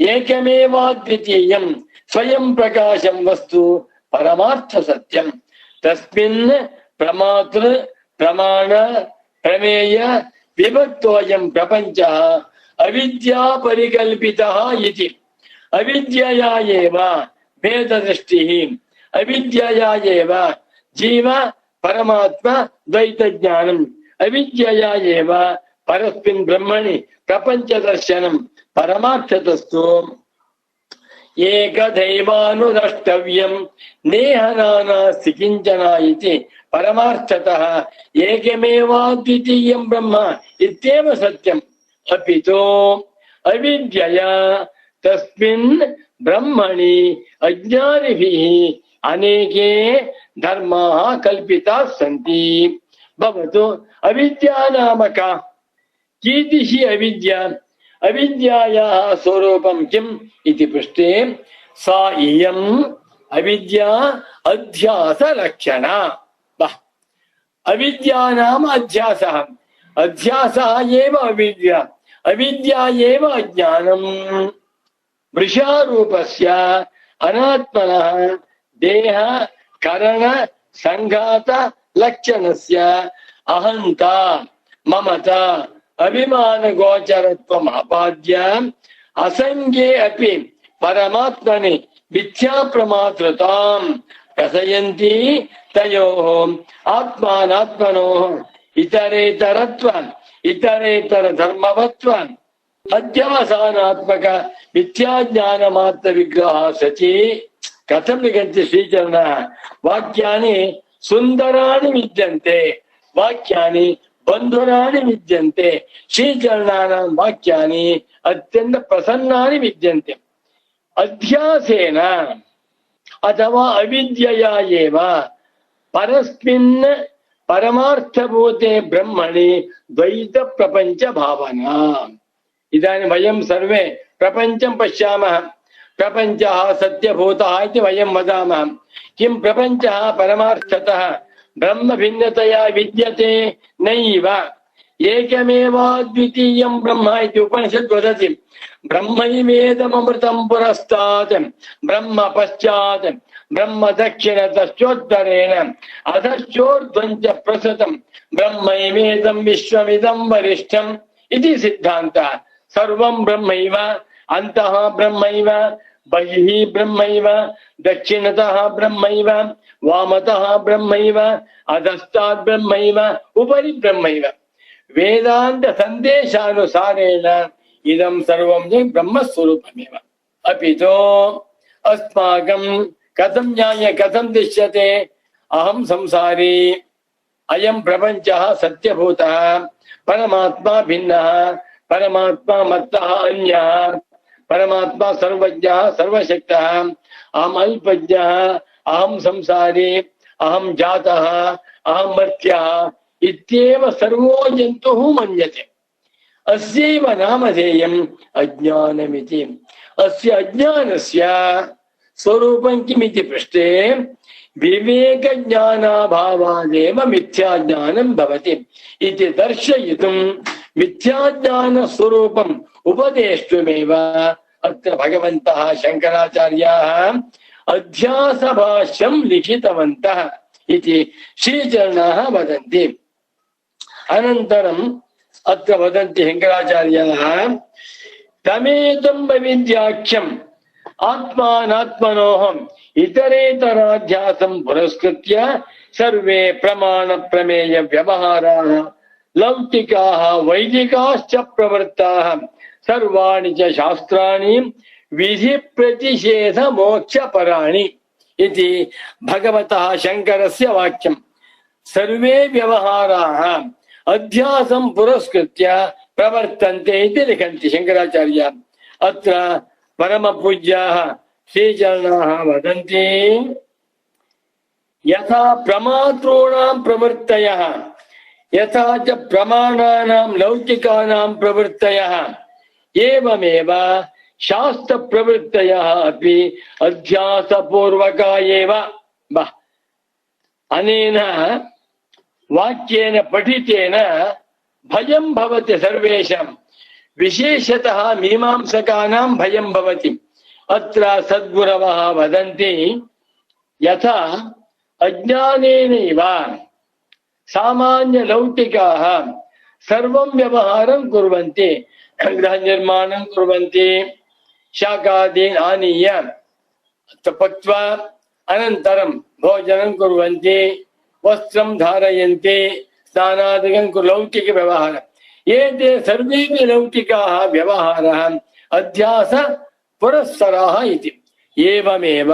एकमेवाद्वितीयं स्वयं प्रकाशं वस्तु परमार्थ सत्यं तस्मिन् प्रमातृ प्रमाण प्रमेय विभक्तोऽयं प्रपञ्चः अविद्या परिकल्पितः इति अविद्यया एव भेददृष्टिः अविद्यया एव जीव परमात्मा द्वैतज्ञानम् अविद्यया एव परस्मिन् ब्रह्मणि प्रपञ्चदर्शनं परमार्थतस्तु एकदैवानुद्रष्टव्यं नेह नानास्ति किञ्चन इति परमार्थतः एकमेवाद्वितीयं ब्रह्म इत्येव सत्यम् अपितु अविद्यया तस्मिन् ब्रह्मणि अज्ञानिभिः अनेके धर्माः कल्पिताः सन्ति भवतु अविद्या नाम का कीदृशी अविद्या अविद्यायाः स्वरूपं किम् इति पृष्टे सा इयम् अविद्या अध्यासलक्षणा अविद्या नाम अध्यासः अध्यासः एव अविद्या अविद्या एव अज्ञानम् वृषारूपस्य अनात्मनः देह करण संघात लक्षणस्य अहंता ममता अभिमान गोचरत्वम् आपाद्य असंज्ञे अपि परमात्मनि मिथ्या प्रमात्रतां कथयन्ति तयोः आत्मानात्मनोः इतरेतरत्वम् इतरेतर धर्मवत्वम् अध्यवसानात्मक मिथ्याज्ञानमात्र विग्रहः सचि कथं लिखन्ति श्रीचरणः वाक्यानि सुन्दराणि विद्यन्ते वाक्यानि बन्धुराणि विद्यन्ते श्रीचरणानां वाक्यानि अत्यन्त प्रसन्नानि विद्यन्ते अध्यासेन अथवा अविद्यया एव परस्मिन् परमार्थभूते ब्रह्मणि द्वैत प्रपञ्च भावना इदानीं वयं सर्वे प्रपञ्चं पश्यामः प्रपञ्चः सत्यभूतः इति वयं वदामः किं प्रपञ्चः परमार्थतः ब्रह्म भिन्नतया विद्यते नैव एकमेवाद्वितीयं ब्रह्म इति उपनिषद् वदति ब्रह्मैवेदमृतं पुरस्तात् ब्रह्म पश्चात् ब्रह्म दक्षिणतश्चोत्तरेण अधश्चोर्ध्वं च प्रसृतं ब्रह्मैवेदं विश्वमिदं वरिष्ठम् इति सिद्धान्तः सर्वं ब्रह्मैव अन्तः ब्रह्मैव बहिः ब्रह्मैव दक्षिणतः ब्रह्मैव वामतः ब्रह्मैव अधस्तात् ब्रह्मैव उपरि ब्रह्मैव वेदान्त सन्देशानुसारेण इदं सर्वं ब्रह्मस्वरूपमेव अपितु अस्माकं कथं ज्ञाय कथं दृश्यते अहं संसारी अयं प्रपञ्चः सत्यभूतः परमात्मा भिन्नः परमात्मा मत्तः अन्यः परमात्मा सर्वज्ञः सर्वशक्तः अहम् अल्पज्ञः अहं संसारी अहं जातः अहं मर्त्यः इत्येव सर्वो जन्तुः मन्यते अस्यैव नामधेयम् अज्ञानमिति अस्य अज्ञानस्य स्वरूपं किमिति पृष्टे विवेकज्ञानाभावादेव मिथ्याज्ञानं भवति इति दर्शयितुं मिथ्याज्ञानस्वरूपम् उपदेष्टुमेव अत्र भगवन्तः शङ्कराचार्याः अध्यासभाष्यं लिखितवन्तः इति श्रीचरणाः वदन्ति अनन्तरम् अत्र वदन्ति शङ्कराचार्याः तमेतं विद्याख्यम् आत्मानात्मनोः इतरेतराध्यासं पुरस्कृत्य सर्वे प्रमाण प्रमेय व्यवहाराः लौकिकाः वैदिकाश्च प्रवृत्ताः सर्वाणि च शास्त्राणि विधि प्रतिषेध मोक्षपराणि इति भगवतः शङ्करस्य वाक्यं सर्वे व्यवहाराः अध्यासं पुरस्कृत्य प्रवर्तन्ते इति लिखन्ति शङ्कराचार्याः अत्र परमपूज्याः श्रीचरणाः वदन्ति यथा प्रमातॄणां प्रवृत्तयः यथा च प्रमाणानां लौकिकानां प्रवृत्तयः एवमेव शास्त्र प्रवृत्तयः अपि अध्यासपूर्वका एव। अनेन वाक्येन पठितेन भयं भवति सर्वेषां, विशेषतः मीमांसकानां भयं भवति। अत्र सद्गुरवः वदन्ति यथा अज्ञानेनैव सामान्यलौकिकाः सर्वं व्यवहारं कुर्वन्ति, गृहनिर्माणं कुर्वन्ति, शाकादीन् आनीय पक्त्वा अनन्तरं भोजनं कुर्वन्ति, वस्त्रं धारयन्ति, स्नानादिकं लौकिकव्यवहारः। एते सर्वेपि लौकिकाः व्यवहाराः अध्यास पुरस्सराः इति। एवमेव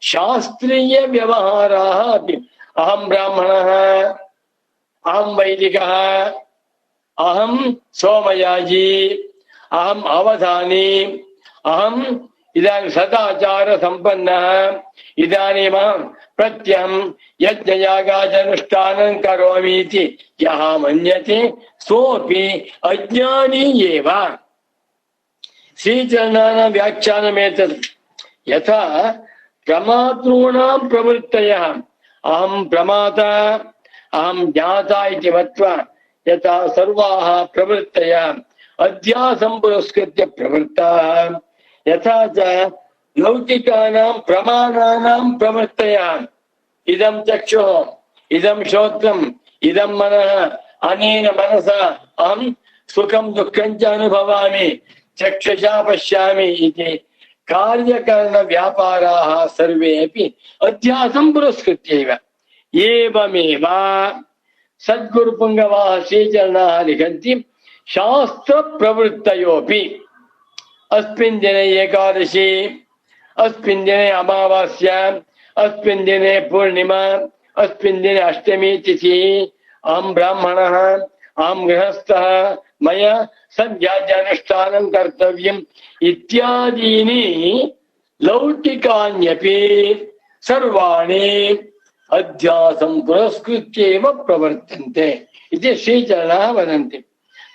शास्त्रीयव्यवहाराः अपि। अहं ब्राह्मणः, अहं वैदिकः, अहं सोमयाजी, अहम् अवधानी, अहम् इदानीं सदाचार संपन्नः, इदानीमहं प्रत्यहं यज्ञयागादनुष्ठानं करोमि इति यः मन्यते सोऽपि अज्ञानी एव। श्रीचरणानां व्याख्यानमेतत्। यथा प्रमातॄणां प्रवृत्तयः अहं प्रमाता, अहं ज्ञाता इति मत्वा यथा सर्वाः प्रवृत्तयः अध्यासं पुरस्कृत्य प्रवृत्ताः, यथा च लौकिकानां प्रमाणानां प्रवृत्तयः इदं चक्षुः, इदं श्रोत्रम्, इदं मनः, अनेन मनसा अहं सुखं दुःखं च अनुभवामि, चक्षुषा पश्यामि इति कार्यकरणव्यापाराः सर्वे अपि अध्यासं पुरस्कृत्यैव। एवमेव सद्गुरुपुङ्गवाः श्रीचरणाः लिखन्ति शास्त्रप्रवृत्तयोऽपि। अस्मिन् दिने एकादशी, अस्मिन् दिने अमावास्या, अस्मिन् दिने पूर्णिमा, अस्मिन् दिने अष्टमी तिथि, अहं ब्राह्मणः, अहं गृहस्थः, मया सन्ध्यानुष्ठानं कर्तव्यम् इत्यादीनि लौकिकान्यपि सर्वाणि अध्यासं पुरस्कृत्यैव प्रवर्तन्ते इति श्रीचरणाः वदन्ति।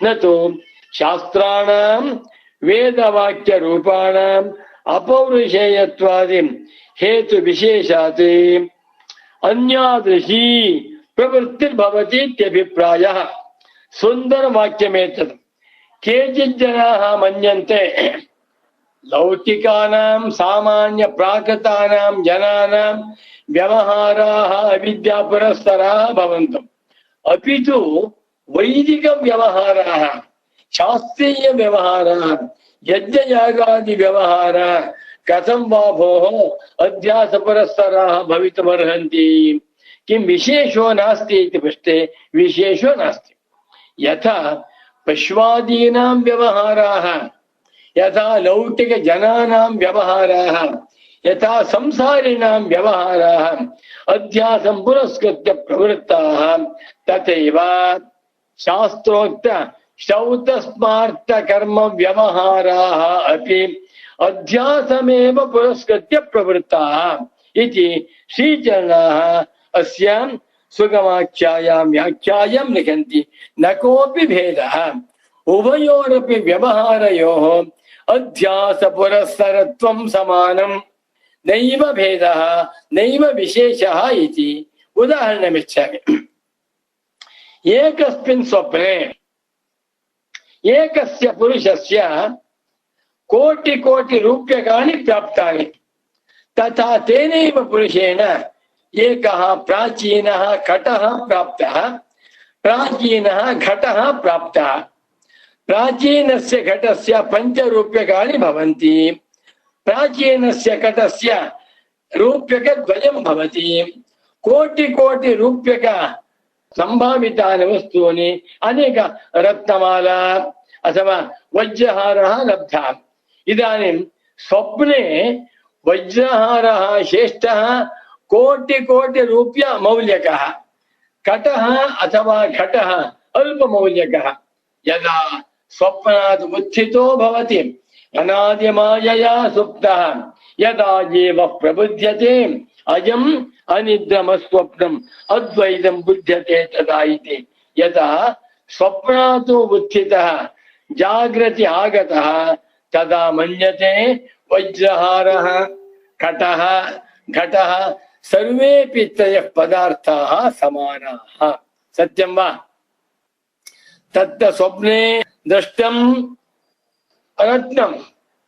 न तु शास्त्राणां वेदवाक्यरूपाणाम् अपौरुषेयत्वादि हेतु विशेषात् अन्यादृशी प्रवृत्तिर्भवति इत्यभिप्रायः। सुन्दरवाक्यमेतत्। केचित् जनाः मन्यन्ते लौकिकानां सामान्य प्राकृतानां जनानां व्यवहाराः अविद्यापुरस्सराः भवन्तु, अपि तु वैदिकव्यवहाराः, शास्त्रीयव्यवहाराः, यज्ञयागादिव्यवहाराः कथं वा भोः अध्यासपुरस्सराः भवितुमर्हन्ति? किं विशेषो नास्ति इति पृष्टे विशेषो नास्ति। यथा पश्वादीनां व्यवहाराः, यथा लौकिकजनानां व्यवहाराः, यथा संसारिणां व्यवहाराः अध्यासं पुरस्कृत्य प्रवृत्ताः, तथैव शास्त्रोक्त श्रौतस्मार्थ कर्म व्यवहाराः अपि अध्यासमेव पुरस्कृत्य प्रवृत्ताः इति श्रीचरणाः अस्यां सुगमाख्यायां व्याख्यायां लिखन्ति। न कोऽपि भेदः, उभयोरपि व्यवहारयोः अध्यासपुरस्सरत्वं समानं, नैव भेदः नैव विशेषः इति उदाहरणमिच्छामि। एकस्मिन् स्वप्ने एकस्य पुरुषस्य कोटिकोटिरूप्यकाणि प्राप्तानि, तथा तेनैव पुरुषेण एकः प्राचीनः घटः प्राप्तः, प्राचीनः घटः प्राप्तः। प्राचीनस्य घटस्य 5 रूप्यकाणि भवन्ति, प्राचीनस्य घटस्य रूप्यकद्वयं भवति। कोटिकोटिरूप्यक सम्भावितानि वस्तूनि, अनेक रत्नमाला अथवा वज्रहारः लब्धः। इदानीं स्वप्ने वज्रहारः श्रेष्ठः कोटिकोटिरूप्य मौल्यकः, घटः अथवा घटः अल्पमौल्यकः। यदा स्वप्नात् उत्थितो भवति अनादिमायया सुप्तः, यदा जीवः प्रबुध्यते अयम् अनिद्रमस्वप्नम् अद्वैतं बुध्यते तदा इति यतः स्वप्नातो उत्थितः जागृति आगतः तदा मन्यते वज्रहारः घटः घटः सर्वेपि त्रयः पदार्थाः समानाः। सत्यं वा? तत्र स्वप्ने दृष्टं रत्नं,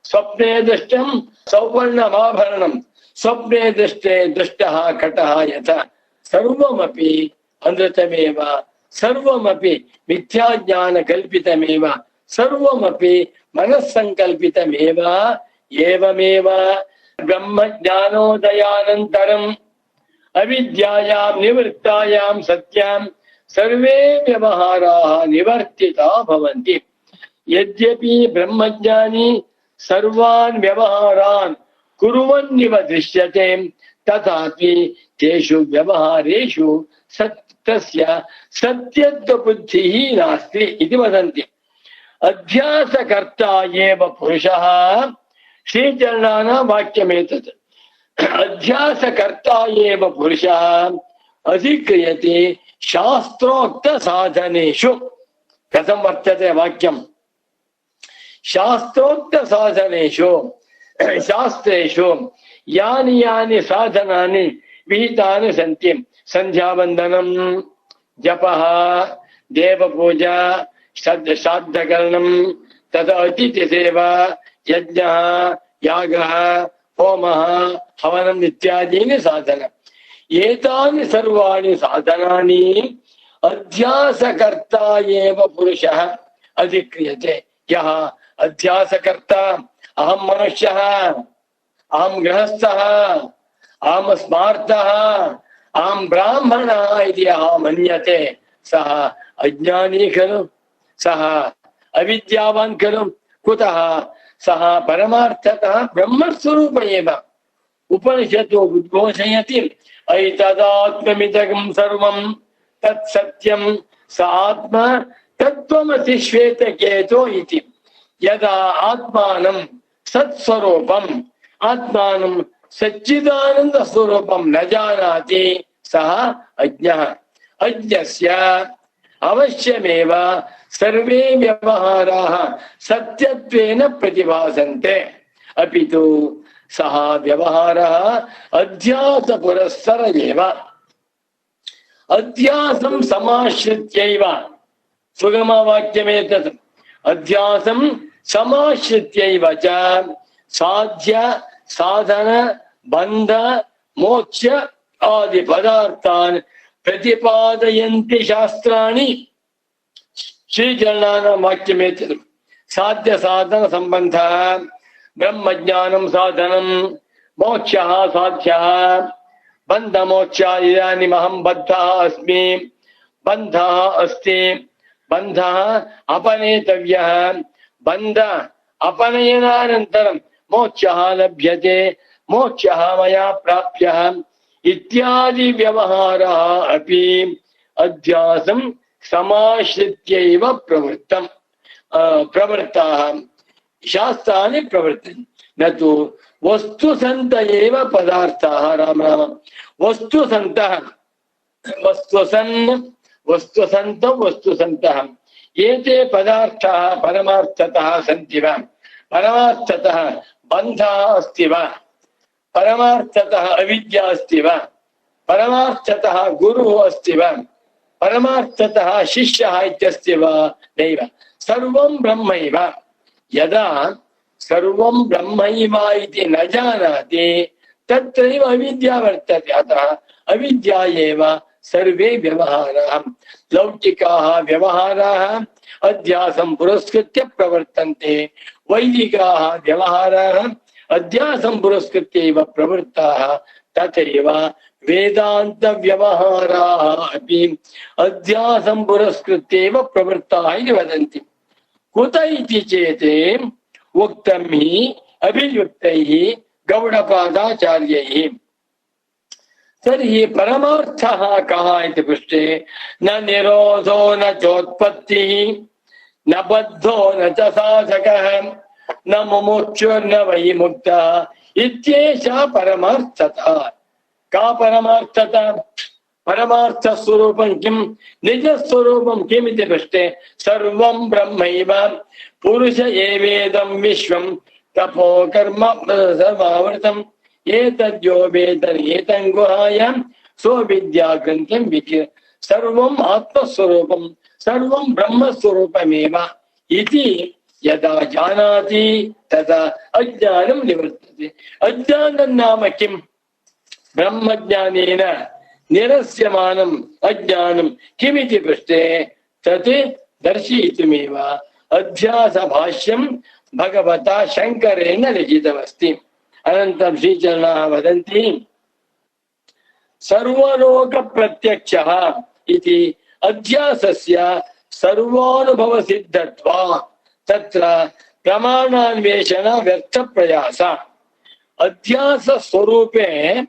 स्वप्ने दृष्टं सौवर्णमाभरणं, स्वप्ने दृष्टे दृष्टः घटः यथा सर्वमपि अनृतमेव, सर्वमपि मिथ्याज्ञानकल्पितमेव, सर्वमपि मनस्सङ्कल्पितमेव। एवमेव ब्रह्मज्ञानोदयानन्तरम् अविद्यायां निवृत्तायां सत्यां सर्वे व्यवहाराः निवर्तिता भवन्ति। यद्यपि ब्रह्मज्ञानी सर्वान् व्यवहारान् कुर्वन्निव दृश्यते तथापि तेषु व्यवहारेषु तस्य सत्यत्वबुद्धिः नास्ति इति वदन्ति। अध्यासकर्ता एव पुरुषः, श्रीचरणानां वाक्यमेतत्। अध्यासकर्ता एव पुरुषः अधिक्रियते शास्त्रोक्त साधनेषु। कथं वर्तते वाक्यं? शास्त्रोक्त साधनेषु, शास्त्रेषु यानि यानि साधनानि विहितानि सन्ति, संध्यावन्दनं, जपः, देवपूजा, श्राद्धकरणं, तथा अतिथिसेवा, यज्ञः, यागः, होमः, हवनम् इत्यादीनि साधनम्। एतानि सर्वाणि साधनानि अध्यासकर्ता एव पुरुषः अधिक्रियते। यः अध्यासकर्ता, अहं मनुष्यः, अहं गृहस्थः, अहं स्मार्तः, अहं ब्राह्मणः इति यः मन्यते सः अज्ञानी खलु, सः अविद्यावान् खलु। कुतः? सः परमार्थतः ब्रह्मस्वरूप एव। उपनिषतो उद्घोषयति ऐतदात्ममिदं सर्वं तत्सत्यं स आत्मा तत्त्वमसि श्वेतकेतो इति। यदा आत्मानं सत्स्वरूपम्, आत्मानं सच्चिदानंद स्वरूपं न जानाति सः अज्ञः। अज्ञस्य अवश्यमेव सर्वे व्यवहाराः सत्यत्वेन प्रतिभासन्ते, अपि तु सः व्यवहारः अध्यासपुरस्सर एव। अध्यासं समाश्रित्यैव, सुगमवाक्यमेतत्। अध्यासं समाश्रित्यैव च साध्य साधन बंध मोक्ष आदि पदार्थान् प्रतिपादयन्ति शास्त्राणि। श्रीचरणानां वाक्यमेतत्। साध्य साधन संबंधः, ब्रह्मज्ञानं साधनं, मोक्षः साध्यः, बंध मोक्ष। इदानीमहं बद्धः अस्मि, बन्धः अस्ति, बन्धः अपनेतव्यः, बन्ध अपनयनानन्तरं मोक्षः लभ्यते, मोक्षः मया प्राप्यः इत्यादि व्यवहारः अपि अध्यासं समाश्रित्यैव प्रवृत्ताः शास्त्राणि प्रवर्तन्ते। न तु वस्तुसन्त एव पदार्थाः। राम राम। वस्तुसन्तः, वस्तुसन्तः एते पदार्थाः परमार्थतः सन्ति वा? परमार्थतः बन्धः अस्ति वा? परमार्थतः अविद्या अस्ति वा? परमार्थतः गुरुः अस्ति वा? परमार्थतः शिष्यः इत्यस्ति वा? नैव। सर्वं ब्रह्मैव। यदा सर्वं ब्रह्मैव इति न जानाति तत्रैव अविद्या वर्तते। अतः अविद्या एव सर्वे व्यवहाराः। लौकिकाः व्यवहाराः अध्यासं पुरस्कृत्य प्रवर्तन्ते, वैदिकाः व्यवहाराः अध्यासं पुरस्कृत्यैव प्रवृत्ताः। तथैव वेदान्त व्यवहाराः अपि अध्यासं पुरस्कृत्यैव प्रवृत्ताः इति वदन्ति। कुत इति चेत् उक्तं हि अभियुक्तैः गौडपादाचार्यैः। तर्हि परमार्थः कः इति पृष्टे न निरोधो न चोत्पत्तिः न बद्धो न च साधकः न मुमुक्षुर्न वै मुक्तः इत्येषा परमार्थता। का परमार्थता? परमार्थ स्वरूपं किं निज स्वरूपं किम् इति पृष्टे सर्वं ब्रह्मैव पुरुष एवेदं विश्वं तपो कर्म सर्वावृतम् एतद्यो वेदन एतं गुहायां स्वविद्या ग्रन्थं विचि सर्वम् आत्मस्वरूपं सर्वं ब्रह्मस्वरूपमेव इति यदा जानाति तदा अज्ञानं निवर्तते। अज्ञानं नाम किम्? ब्रह्मज्ञानेन निरस्यमानम् अज्ञानं किमिति पृष्टे तत् दर्शयितुमेव अध्यासभाष्यं भगवता शङ्करेण लिखितमस्ति। अनन्तरं श्रीचरणाः वदन्ति सर्वलोकप्रत्यक्षः इति अध्यासस्य सर्वानुभवसिद्धत्वात् तत्र प्रमाणान्वेषण व्यर्थप्रयास। अध्यास स्वरूपे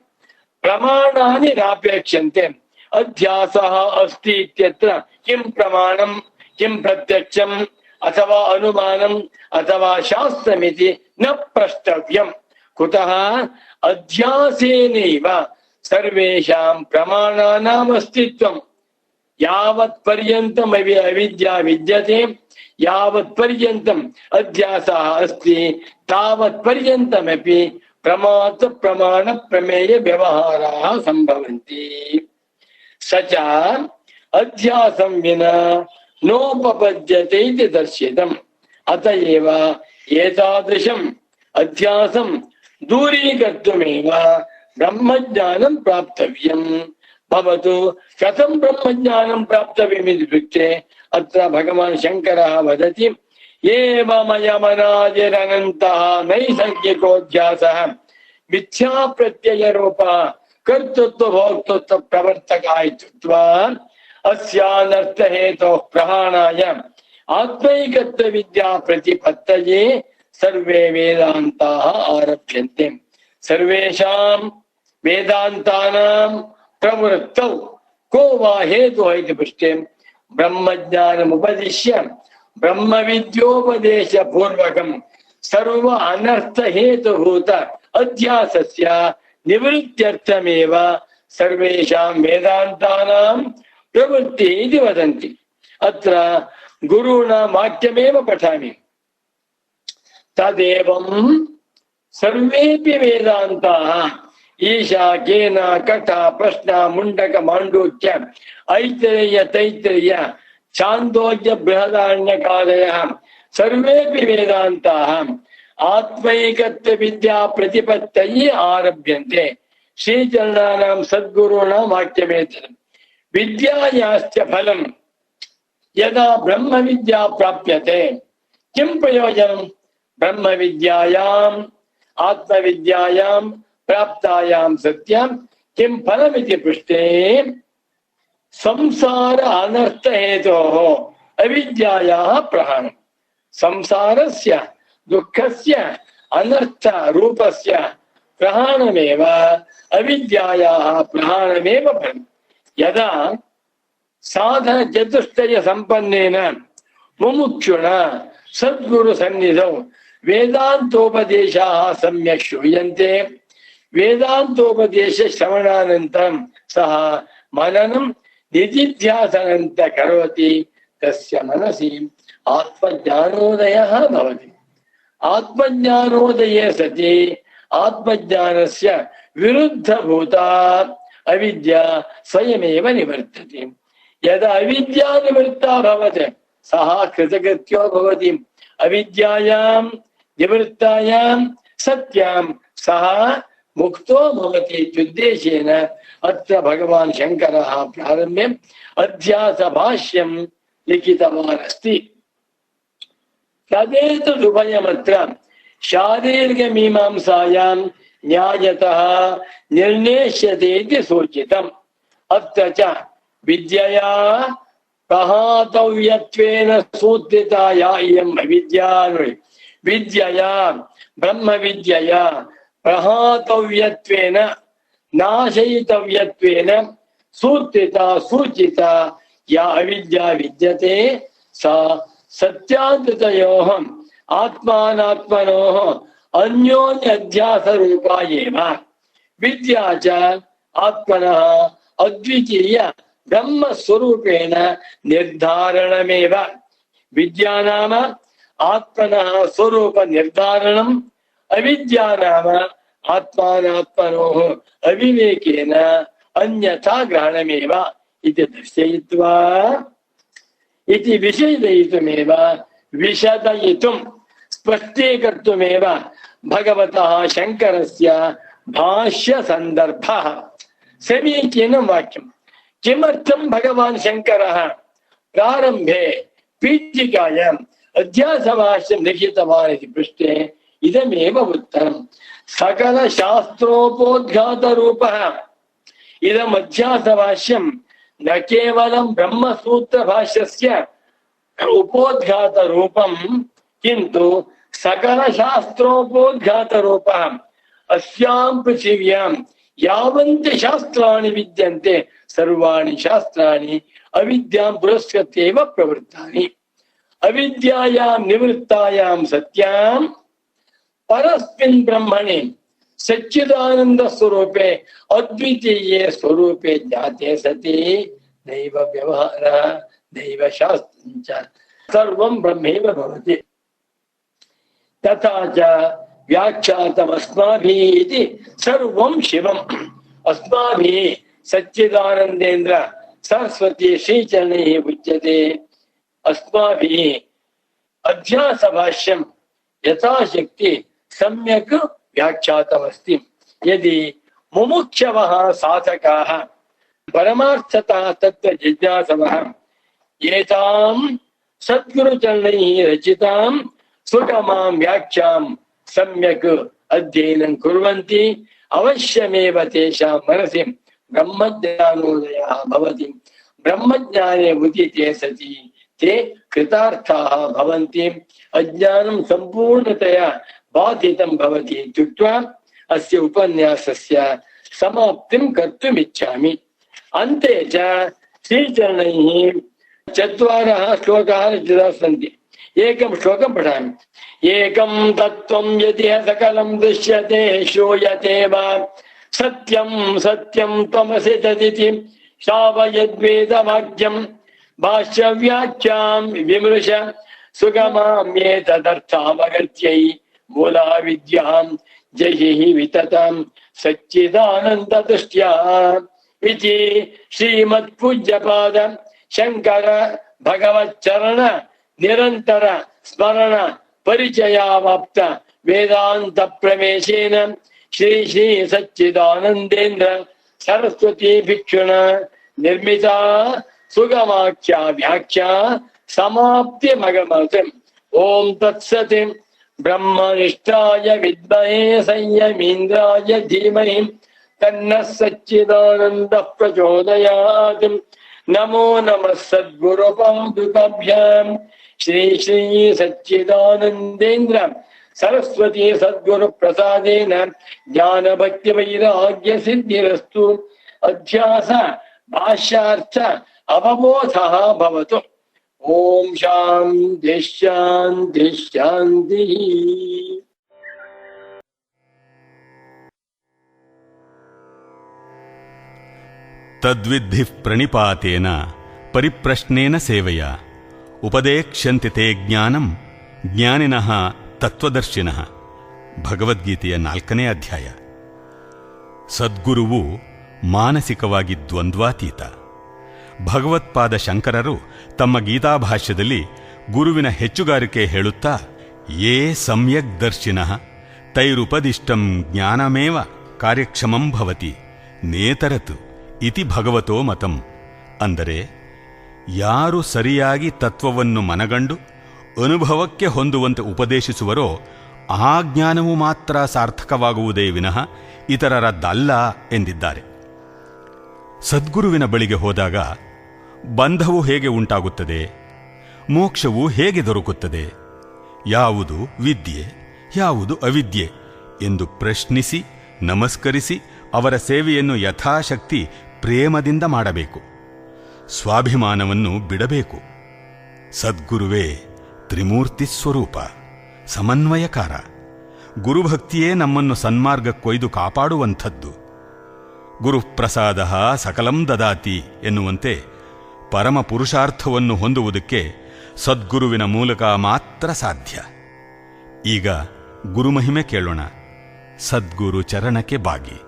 प्रमाणानि नापेक्षन्ते। अध्यासः अस्ति इत्यत्र किं प्रमाणं किं प्रत्यक्षम् अथवा अनुमानम् अथवा शास्त्रमिति न प्रष्टव्यम्। कुतः अध्यासेनैव सर्वेषां प्रमाणानाम् अस्तित्वम्। यावत् पर्यन्तम् अविद्या विद्यते यावत् पर्यन्तम् अध्यासः अस्ति तावत् पर्यन्तमपि प्रमात्र प्रमाण प्रमेय व्यवहाराः सम्भवन्ति। स च अध्यासं विना नोपपद्यते इति दर्शितम्। अतएव एतादृशम् अध्यासं दूरीकर्तुमेव ब्रह्मज्ञानं प्राप्तव्यम्। भवतु कथं ब्रह्मज्ञानं प्राप्तव्यम् इति पृष्टे अत्र भगवान् शङ्करः वदति एवमयमनादिरनन्तः नैसर्गिकोऽध्यासः मिथ्याप्रत्ययरूपः कर्तृत्व भोक्तृत्व प्रवर्तकः इत्युक्त्वा अस्यानर्थहेतोः प्रहाणाय आत्मैकत्व विद्या प्रतिपत्तये सर्वे वेदान्ताः आरभ्यन्ते। सर्वेषां वेदान्तानां प्रवृत्तौ को वा हेतुः इति पृष्टे ब्रह्मज्ञानमुपदिश्य ब्रह्मविद्योपदेशपूर्वकं सर्व अनर्थहेतुभूत अध्यासस्य निवृत्त्यर्थमेव सर्वेषां वेदान्तानां प्रवृत्तिः इति वदन्ति। अत्र गुरुणा वाक्यमेव पठामि। तदेवं सर्वेपि वेदान्ताः ईशा केन कठ प्रश्न मुंडक माण्डूक्य ऐतरेय तैत्तरीय छान्दोग्य बृहदारण्यकादयः सर्वेपि वेदान्ताः आत्मैकत्व विद्या प्रतिपत्तये आरभ्यन्ते। श्रीचरणानां सद्गुरूणां वाक्यमेतत्। विद्यायाश्च फलं यदा ब्रह्म विद्या प्राप्यते किं प्रयोजनं? ब्रह्म विद्यायाम् आत्मविद्यायां प्राप्तायां सत्यां किं फलमिति पृष्टे संसार अनर्थ हेतोः अविद्यायाः प्रहाणं। संसारस्य दुःखस्य अनर्थ रूपस्य प्रहाणमेव अविद्यायाः प्रहाणमेव फलम्। यदा साधन चतुष्टय संपन्नेन मुमुक्षुणा सद्गुरु सन्निधौ वेदान्तोपदेशाः सम्यक् श्रूयन्ते। वेदान्तोपदेश श्रवणानन्तरं सः मननं निधिध्यासनन्त करोति। तस्य मनसि आत्मज्ञानोदयः भवति। आत्मज्ञानोदये सति आत्मज्ञानस्य विरुद्धभूता अविद्या स्वयमेव निवर्तते। यदा अविद्या निवृत्ता भवति सः कृतकृत्यो भवति। अविद्यायां निवृत्तायां सत्यां सः मुक्तो भवति इत्युद्देशेन अत्र भगवान् शङ्करः प्रारम्भे अध्यासभाष्यं लिखितवान् अस्ति। तदेतदुभयमत्र शारीरिकमीमांसायां न्यायतः निर्णेष्यते इति सूचितम्। अत्र च विद्यया प्रहातव्यत्वेन सूत्रिता या इयम् अविद्या विद्यया ब्रह्मविद्यया प्रहातव्यत्वेन नाशयितव्यत्वेन सूत्रिता सूचिता या अविद्या विद्यते सा सत्यान्ततयोः आत्मानात्मनोः अन्योन्य अध्यास रूपा एव। विद्या च आत्मनः ಅದ್ವಿತೀಯ ಬ್ರಹ್ಮ ಸ್ವರೂಪೇಣ ನಿರ್ಧಾರಣಮೇವ. ವಿದ್ಯಾನಾಮ ಆತ್ಮನಃ ಸ್ವರೂಪ ನಿರ್ಧಾರಣಂ, ಅವಿದ್ಯಾನಾಮ ಆತ್ಮಾನಾತ್ಮನೋಃ ಅವಿವೇಕೇನ ಅನ್ಯಥಾ ಗ್ರಹಣಮೇವ ಇತಿ ದರ್ಶಯಿತ್ವಾ ಇತಿ ವಿಷಯದಯಿತುಮೇವ ವಿಶದಯಿತುಂ ಸ್ಪಷ್ಟೀಕರ್ತುಮೇವ ಭಗವತಃ ಶಂಕರಸ್ಯ ಭಾಷ್ಯ ಸಂದರ್ಭಃ. ಸಮೀಚೀನಂ ವಾಕ್ಯಂ. किमर्थं भगवान् शंकरः प्रारंभे पीठिकायाम् अध्यासभाष्यं लिखितवान् इति पृष्टे इदमेव उत्तरम्. सकल शास्त्रोपोद्घातरूपः इदम् अध्यासभाष्यं न केवलं ब्रह्मसूत्रभाष्यस्य उपोद्घातरूपं किन्तु सकल शास्त्रोपोद्घातरूपः. अस्यां पृथिव्यां यावन्ति शास्त्राणि विद्यन्ते सर्वाणि शास्त्राणि अविद्यां पुरस्कृत्य एव प्रवृत्तानि. अविद्यायां निवृत्तायां सत्यां परस्मिन् ब्रह्मणि सच्चिदानंद स्वरूपे अद्वितीये स्वरूपे ज्ञाते सति नैव व्यवहारः नैव शास्त्रं च सर्वं ब्रह्मैव भवति. तथा च व्याख्यातमस्माभिः इति सर्वं शिवम्. अस्माभिः सच्चिदानंदेन्द्र सरस्वती श्रीचरणैः उच्यते. अस्माभिः अध्यासभाष्यं यथाशक्ति सम्यक् व्याख्यातमस्ति. यदि मुमुक्षवः साधकाः परमार्थतः तत्त्वजिज्ञासवः एतां सद्गुरुचरणैः रचितां सुगमां व्याख्यां सम्यक् अध्ययनं कुर्वन्ति अवश्यमेव तेषां मनसि ब्रह्मज्ञानोदयः भवति. ब्रह्मज्ञाने उदिते सति ते कृतार्थाः भवन्ति. अज्ञानं सम्पूर्णतया बाधितं भवति इत्युक्त्वा अस्य उपन्यासस्य समाप्तिं कर्तुमिच्छामि. अन्ते च श्रीचरणैः 4 श्लोकाः रचिताः सन्ति. एकं श्लोकं पठामि. एकं तत्त्वं यदि सकलं दृश्यते श्रूयते वा सत्यं सत्यं त्वमसि तदिति श्रावयद्वेदवाक्यं भाष्यव्याख्यां विमृश सुगमाम्येतदर्थावगत्यै मूला विद्यां जहिः विततां सच्चिदानन्ददृष्ट्या इति श्रीमत्पूज्यपाद शंकर भगवच्चरण निरंतर स्मरण परिचयावाप्त वेदांत प्रवेशेन श्री श्री सच्चिदानंदेन्द्र सरस्वती भिक्षुणा निर्मिता सुगमाख्या व्याख्या समाप्ति मगमत्. ओम तत्सत्. ब्रह्मनिष्ठाय विद्महे संयमीन्द्राय धीमहि तन्नः सच्चिदानन्दः प्रचोदयात्. नमो नमः सद्गुरुपादुकाभ्याम्. श्री श्री सच्चिदानंदेन्द्र सरस्वती सद्गुरु प्रसादेन ज्ञान भक्ति वैराग्य सिद्धिरस्तु. अध्यास भाष्यार्थ अवबोधः भवतु. ओम शांति शांति शांति. तद्विद्भिः प्रणिपातेन परिप्रश्नेन सेवया उपदेक्ष्यन्ति ते ಜ್ಞಾನಂ ಜ್ಞಾನಿನಃ ತತ್ವದರ್ಶಿನಃ. ಭಗವದ್ಗೀತೆಯ 4ನೇ ಅಧ್ಯಾಯ. ಸದ್ಗುರುವು ಮಾನಸಿಕವಾಗಿ ದ್ವಂದ್ವಾತೀತ. ಭಗವತ್ಪಾದ ಶಂಕರರು ತಮ್ಮ ಗೀತಾಭಾಷ್ಯದಲ್ಲಿ ಗುರುವಿನ ಹೆಚ್ಚುಗಾರಿಕೆ ಹೇಳುತ್ತಾ ಯೇ ಸಮ್ಯಕ್ ದರ್ಶಿನಃ ತೈರುಪದಿಷ್ಟಂ ಜ್ಞಾನಮೇವ ಕಾರ್ಯಕ್ಷಮಂ ಭವತಿ ನೇತರತ್ ಇತಿ ಭಗವತೋ ಮತಂ. ಅಂದರೆ ಯಾರು ಸರಿಯಾಗಿ ತತ್ವವನ್ನು ಮನಗಂಡು ಅನುಭವಕ್ಕೆ ಹೊಂದುವಂತೆ ಉಪದೇಶಿಸುವರೋ ಆ ಜ್ಞಾನವು ಮಾತ್ರ ಸಾರ್ಥಕವಾಗುವುದೇ ವಿನಃ ಇತರರದ್ದಲ್ಲ ಎಂದಿದ್ದಾರೆ. ಸದ್ಗುರುವಿನ ಬಳಿಗೆ ಹೋದಾಗ ಬಂಧವು ಹೇಗೆ ಉಂಟಾಗುತ್ತದೆ, ಮೋಕ್ಷವು ಹೇಗೆ ದೊರಕುತ್ತದೆ, ಯಾವುದು ವಿದ್ಯೆ ಯಾವುದು ಅವಿದ್ಯೆ ಎಂದು ಪ್ರಶ್ನಿಸಿ ನಮಸ್ಕರಿಸಿ ಅವರ ಸೇವೆಯನ್ನು ಯಥಾಶಕ್ತಿ ಪ್ರೇಮದಿಂದ ಮಾಡಬೇಕು. ಸ್ವಾಭಿಮಾನವನ್ನು ಬಿಡಬೇಕು. ಸದ್ಗುರುವೇ ತ್ರಿಮೂರ್ತಿ ಸ್ವರೂಪ, ಸಮನ್ವಯಕಾರ. ಗುರುಭಕ್ತಿಯೇ ನಮ್ಮನ್ನು ಸನ್ಮಾರ್ಗಕ್ಕೊಯ್ದು ಕಾಪಾಡುವಂಥದ್ದು. ಗುರುಪ್ರಸಾದ ಸಕಲಂ ದದಾತಿ ಎನ್ನುವಂತೆ ಪರಮ ಪುರುಷಾರ್ಥವನ್ನು ಹೊಂದುವುದಕ್ಕೆ ಸದ್ಗುರುವಿನ ಮೂಲಕ ಮಾತ್ರ ಸಾಧ್ಯ. ಈಗ ಗುರುಮಹಿಮೆ ಕೇಳೋಣ. ಸದ್ಗುರು ಚರಣಕ್ಕೆ ಬಾಗಿ.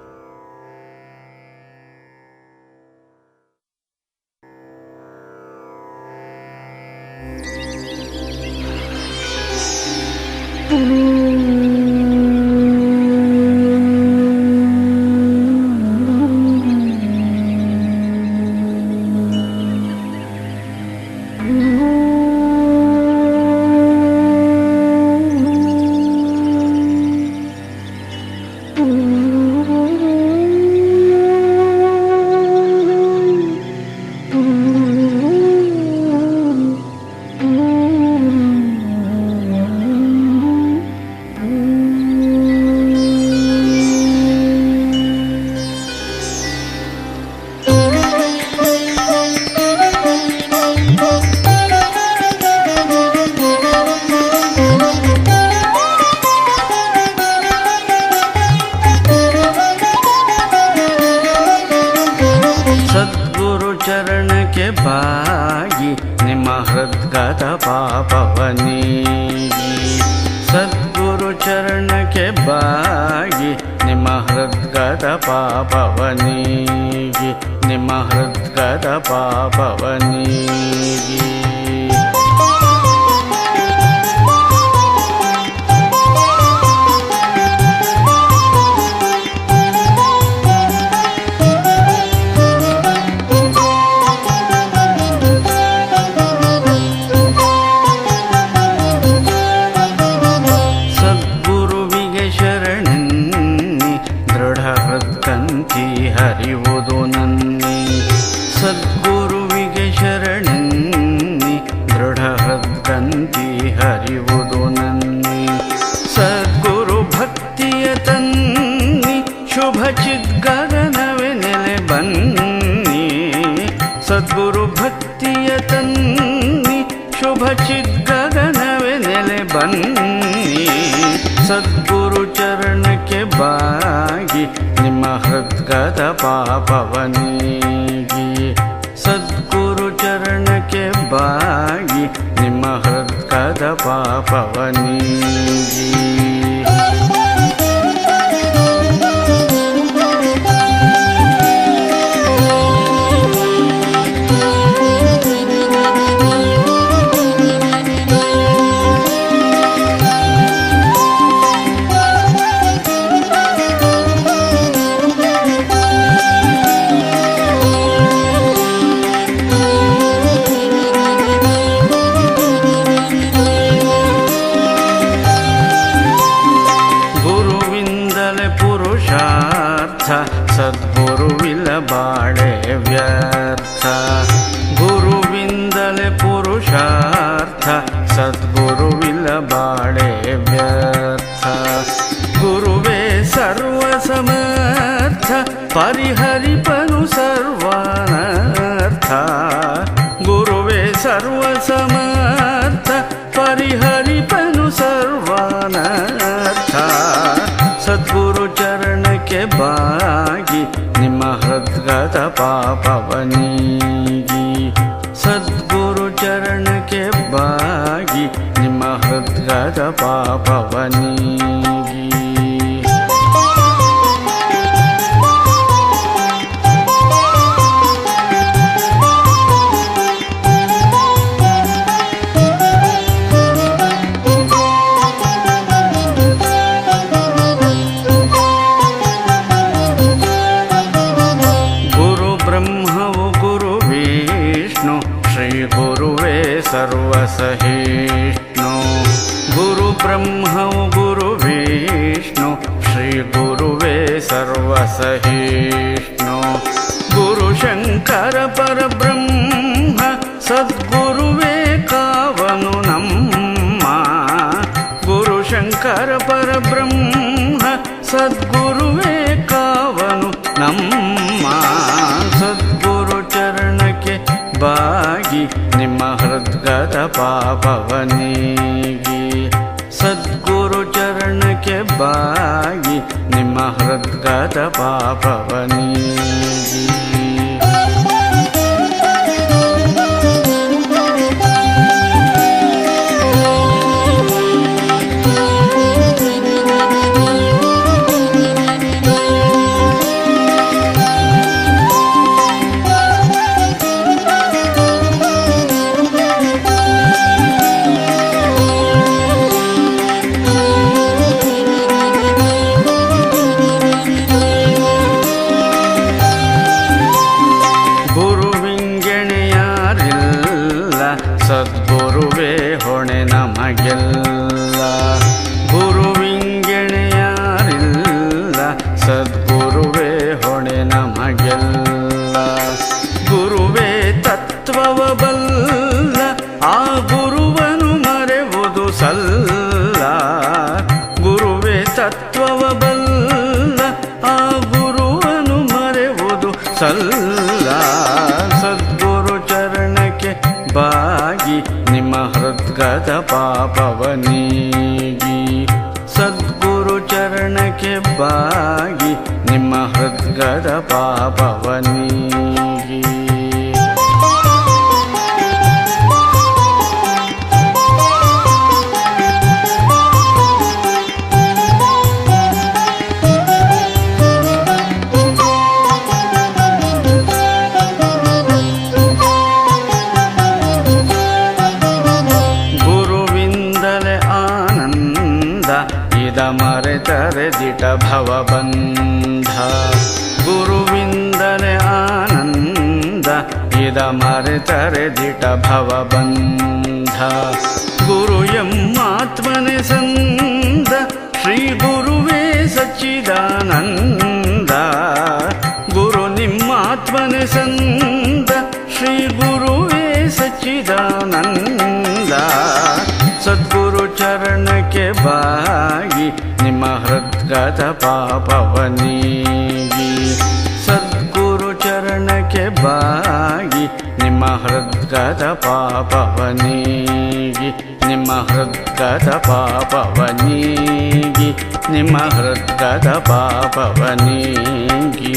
ಚರಣಕ್ಕೆ ಬಾಗಿ ನಿಮ್ಮ ಹೃದ್ಗತ ಪಾಪವನೀಗಿ. ಸದ್ಗುರು ಚರಣಕ್ಕೆ ಬಾಗಿ ನಿಮ್ಮ ಹೃದ್ಗತ ಪಾಪವನೀಗಿ. ನಿಮ್ಮ ಹೃದ್ಗತ ಪಾಪವನೀಗಿ. ಹರಿವುದು ನನ್ನಿ. ಸದ್ಗುರುವಿಗೆ ಶರಣೆನ್ನಿ ದೃಢ ಹೃದ್ಗಂತಿ ಹರಿವುದು ನನ್ನಿ. ಸದ್ಗುರು ಭಕ್ತಿಯ ತನ್ನಿ ಶುಭ ಚಿದ್ಗಗನವೇ ನೆಲೆ ಬನ್ನಿ. ಸದ್ಗುರು ಭಕ್ತಿಯ ತನ್ನಿ ಶುಭ ಚಿದ್ಗಗನವೇ ನೆಲೆ ಬನ್ನಿ. ಸದ್ಗುರು ಚರಣಕ್ಕೆ ಬಾಗಿ ನಿಮ್ಮ ಹೃದ್ಗತ ಪಾಪವನೀಗಿ. ಸದ್ಗುರು ಚರಣಕ್ಕೆ ಬಾಗಿ ನಿಮ್ಮ ಹೃದ್ಗತ ಪಾಪವನೀಗಿ. ಸದ್ಗುರುವಿಲ್ಲ ಬಾಳೆ ವ್ಯರ್ಥ. ಗುರುವಿಂದಲೇ ಪುರುಷಾರ್ಥ. ಸದ್ಗುರುವಿಲ್ಲ ಬಾಳೆ ವ್ಯರ್ಥ. ಗುರುವೇ ಸರ್ವ ಸಮರ್ಥ ಪರಿಹರಿಪನು ಸರ್ವಾನರ್ಥ. ಗುರುವೇ ಸರ್ವ ಸಮರ್ಥ ಪರಿಹರಿಪನು ಸರ್ವಾನರ್ಥ. ಸದ್ಗುರು ಚರಣಕ್ಕೆ ಬಾಗಿ ನಿಮ್ಮ ಹೃದ್ಗತ ಪಾಪವನೀಗಿ. ಸದ್ಗುರು ಚರಣಕ್ಕೆ ಬಾಗಿ ನಿಮ್ಮ ಹೃದ್ಗತ ಪಾಪವನೀಗಿ. ಸರ್ವಸಹಿಷ್ಣು. ಗುರು ಬ್ರಹ್ಮವು ಗುರು ವಿಷ್ಣು ಶ್ರೀ ಗುರುವೇ ಸರ್ವಸಹಿಷ್ಣು. ಗುರು ಶಂಕರ ಪರಬ್ರಹ್ಮ ಸದ್ಗುರುವೇ ಕಾವನು ನಮ್ಮ. ಗುರು ಶಂಕರ ಪರಬ್ರಹ್ಮ ಸದ್ಗುರುವೇ ಕಾವನು ನಮ್ಮ. ಸದ್ಗುರು ಚರಣಕ್ಕೆ ಬಾಗಿ ನಿಮ್ಮ ಹೃದ್ಗತ ಪಾಪವನೀಗಿ. ಸದ್ಗುರು ಚರಣಕ್ಕೆ ಬಾಗಿ ನಿಮ್ಮ ಹೃದ್ಗತ ಹೃದ್ಗತ ಪಾಪವನೀಗಿ. ಸದ್ಗುರುವೇ ಹೊಣೆ ನಮಗೆಲ್ಲ, ಗುರುವಿಂಗೆಣೆಯಾರಿಲ್ಲ, ಸದ್ಗುರುವೇ ಹೊಣೆ ನಮಗೆಲ್ಲ. ಗುರುವೇ ತತ್ವವ ಬಲ್ಲ, ಆ ಗುರುವನು ಮರೆವುದು ಸಲ್ಲ. ಗುರುವೇ ತತ್ವವ ಬಲ್ಲ, ಆ ಗುರುವನು ಮರೆವುದು ಸಲ್ಲ. ಸದ್ಗುರು ಚರಣಕ್ಕೆ ಬಾಗಿ ನಿಮ್ಮ ಹೃದ್ಗತ ಪಾಪವನೀಗಿ. ಸದ್ಗುರು ಚರಣಕ್ಕೆ ಬಾಗಿ ನಿಮ್ಮ ಹೃದ್ಗತ ಪಾಪವನೀಗಿ. ಇದ ಮರೆತರೆ ದಿಟ ಭವಬಂಧ. ಗುರುವಿಂದಲೇ ಆನಂದ, ಇದ ಮರೆತರೆ ದಿಟ ಭವಬಂಧ. ಗುರು ಎಮ್ಮಾತ್ಮನೆ ಸಂದ, ಶ್ರೀ ಗುರುವೇ ಸಚ್ಚಿದಾನಂದ. ಗುರು ನಿಮ್ಮಾತ್ಮನೆ ಸಂದ, ಶ್ರೀ ಗುರುವೇ ಸಚ್ಚಿದಾನಂದ. ಸದ್ಗುರು ಚರಣಕ್ಕೆ ಬಾಗಿ ನಿಮ್ಮ ಹೃದ್ಗತ ಪಾಪವನೀಗಿ. ಸದ್ಗುರು ಚರಣಕ್ಕೆ ಬಾಗಿ ನಿಮ್ಮ ಹೃದ್ಗತ ಪಾಪವನೀಗಿ. ನಿಮ್ಮ ಹೃದ್ಗತ ಪಾಪವನೀಗಿ. ನಿಮ್ಮ ಹೃದ್ಗತ ಪಾಪವನೀಗಿ.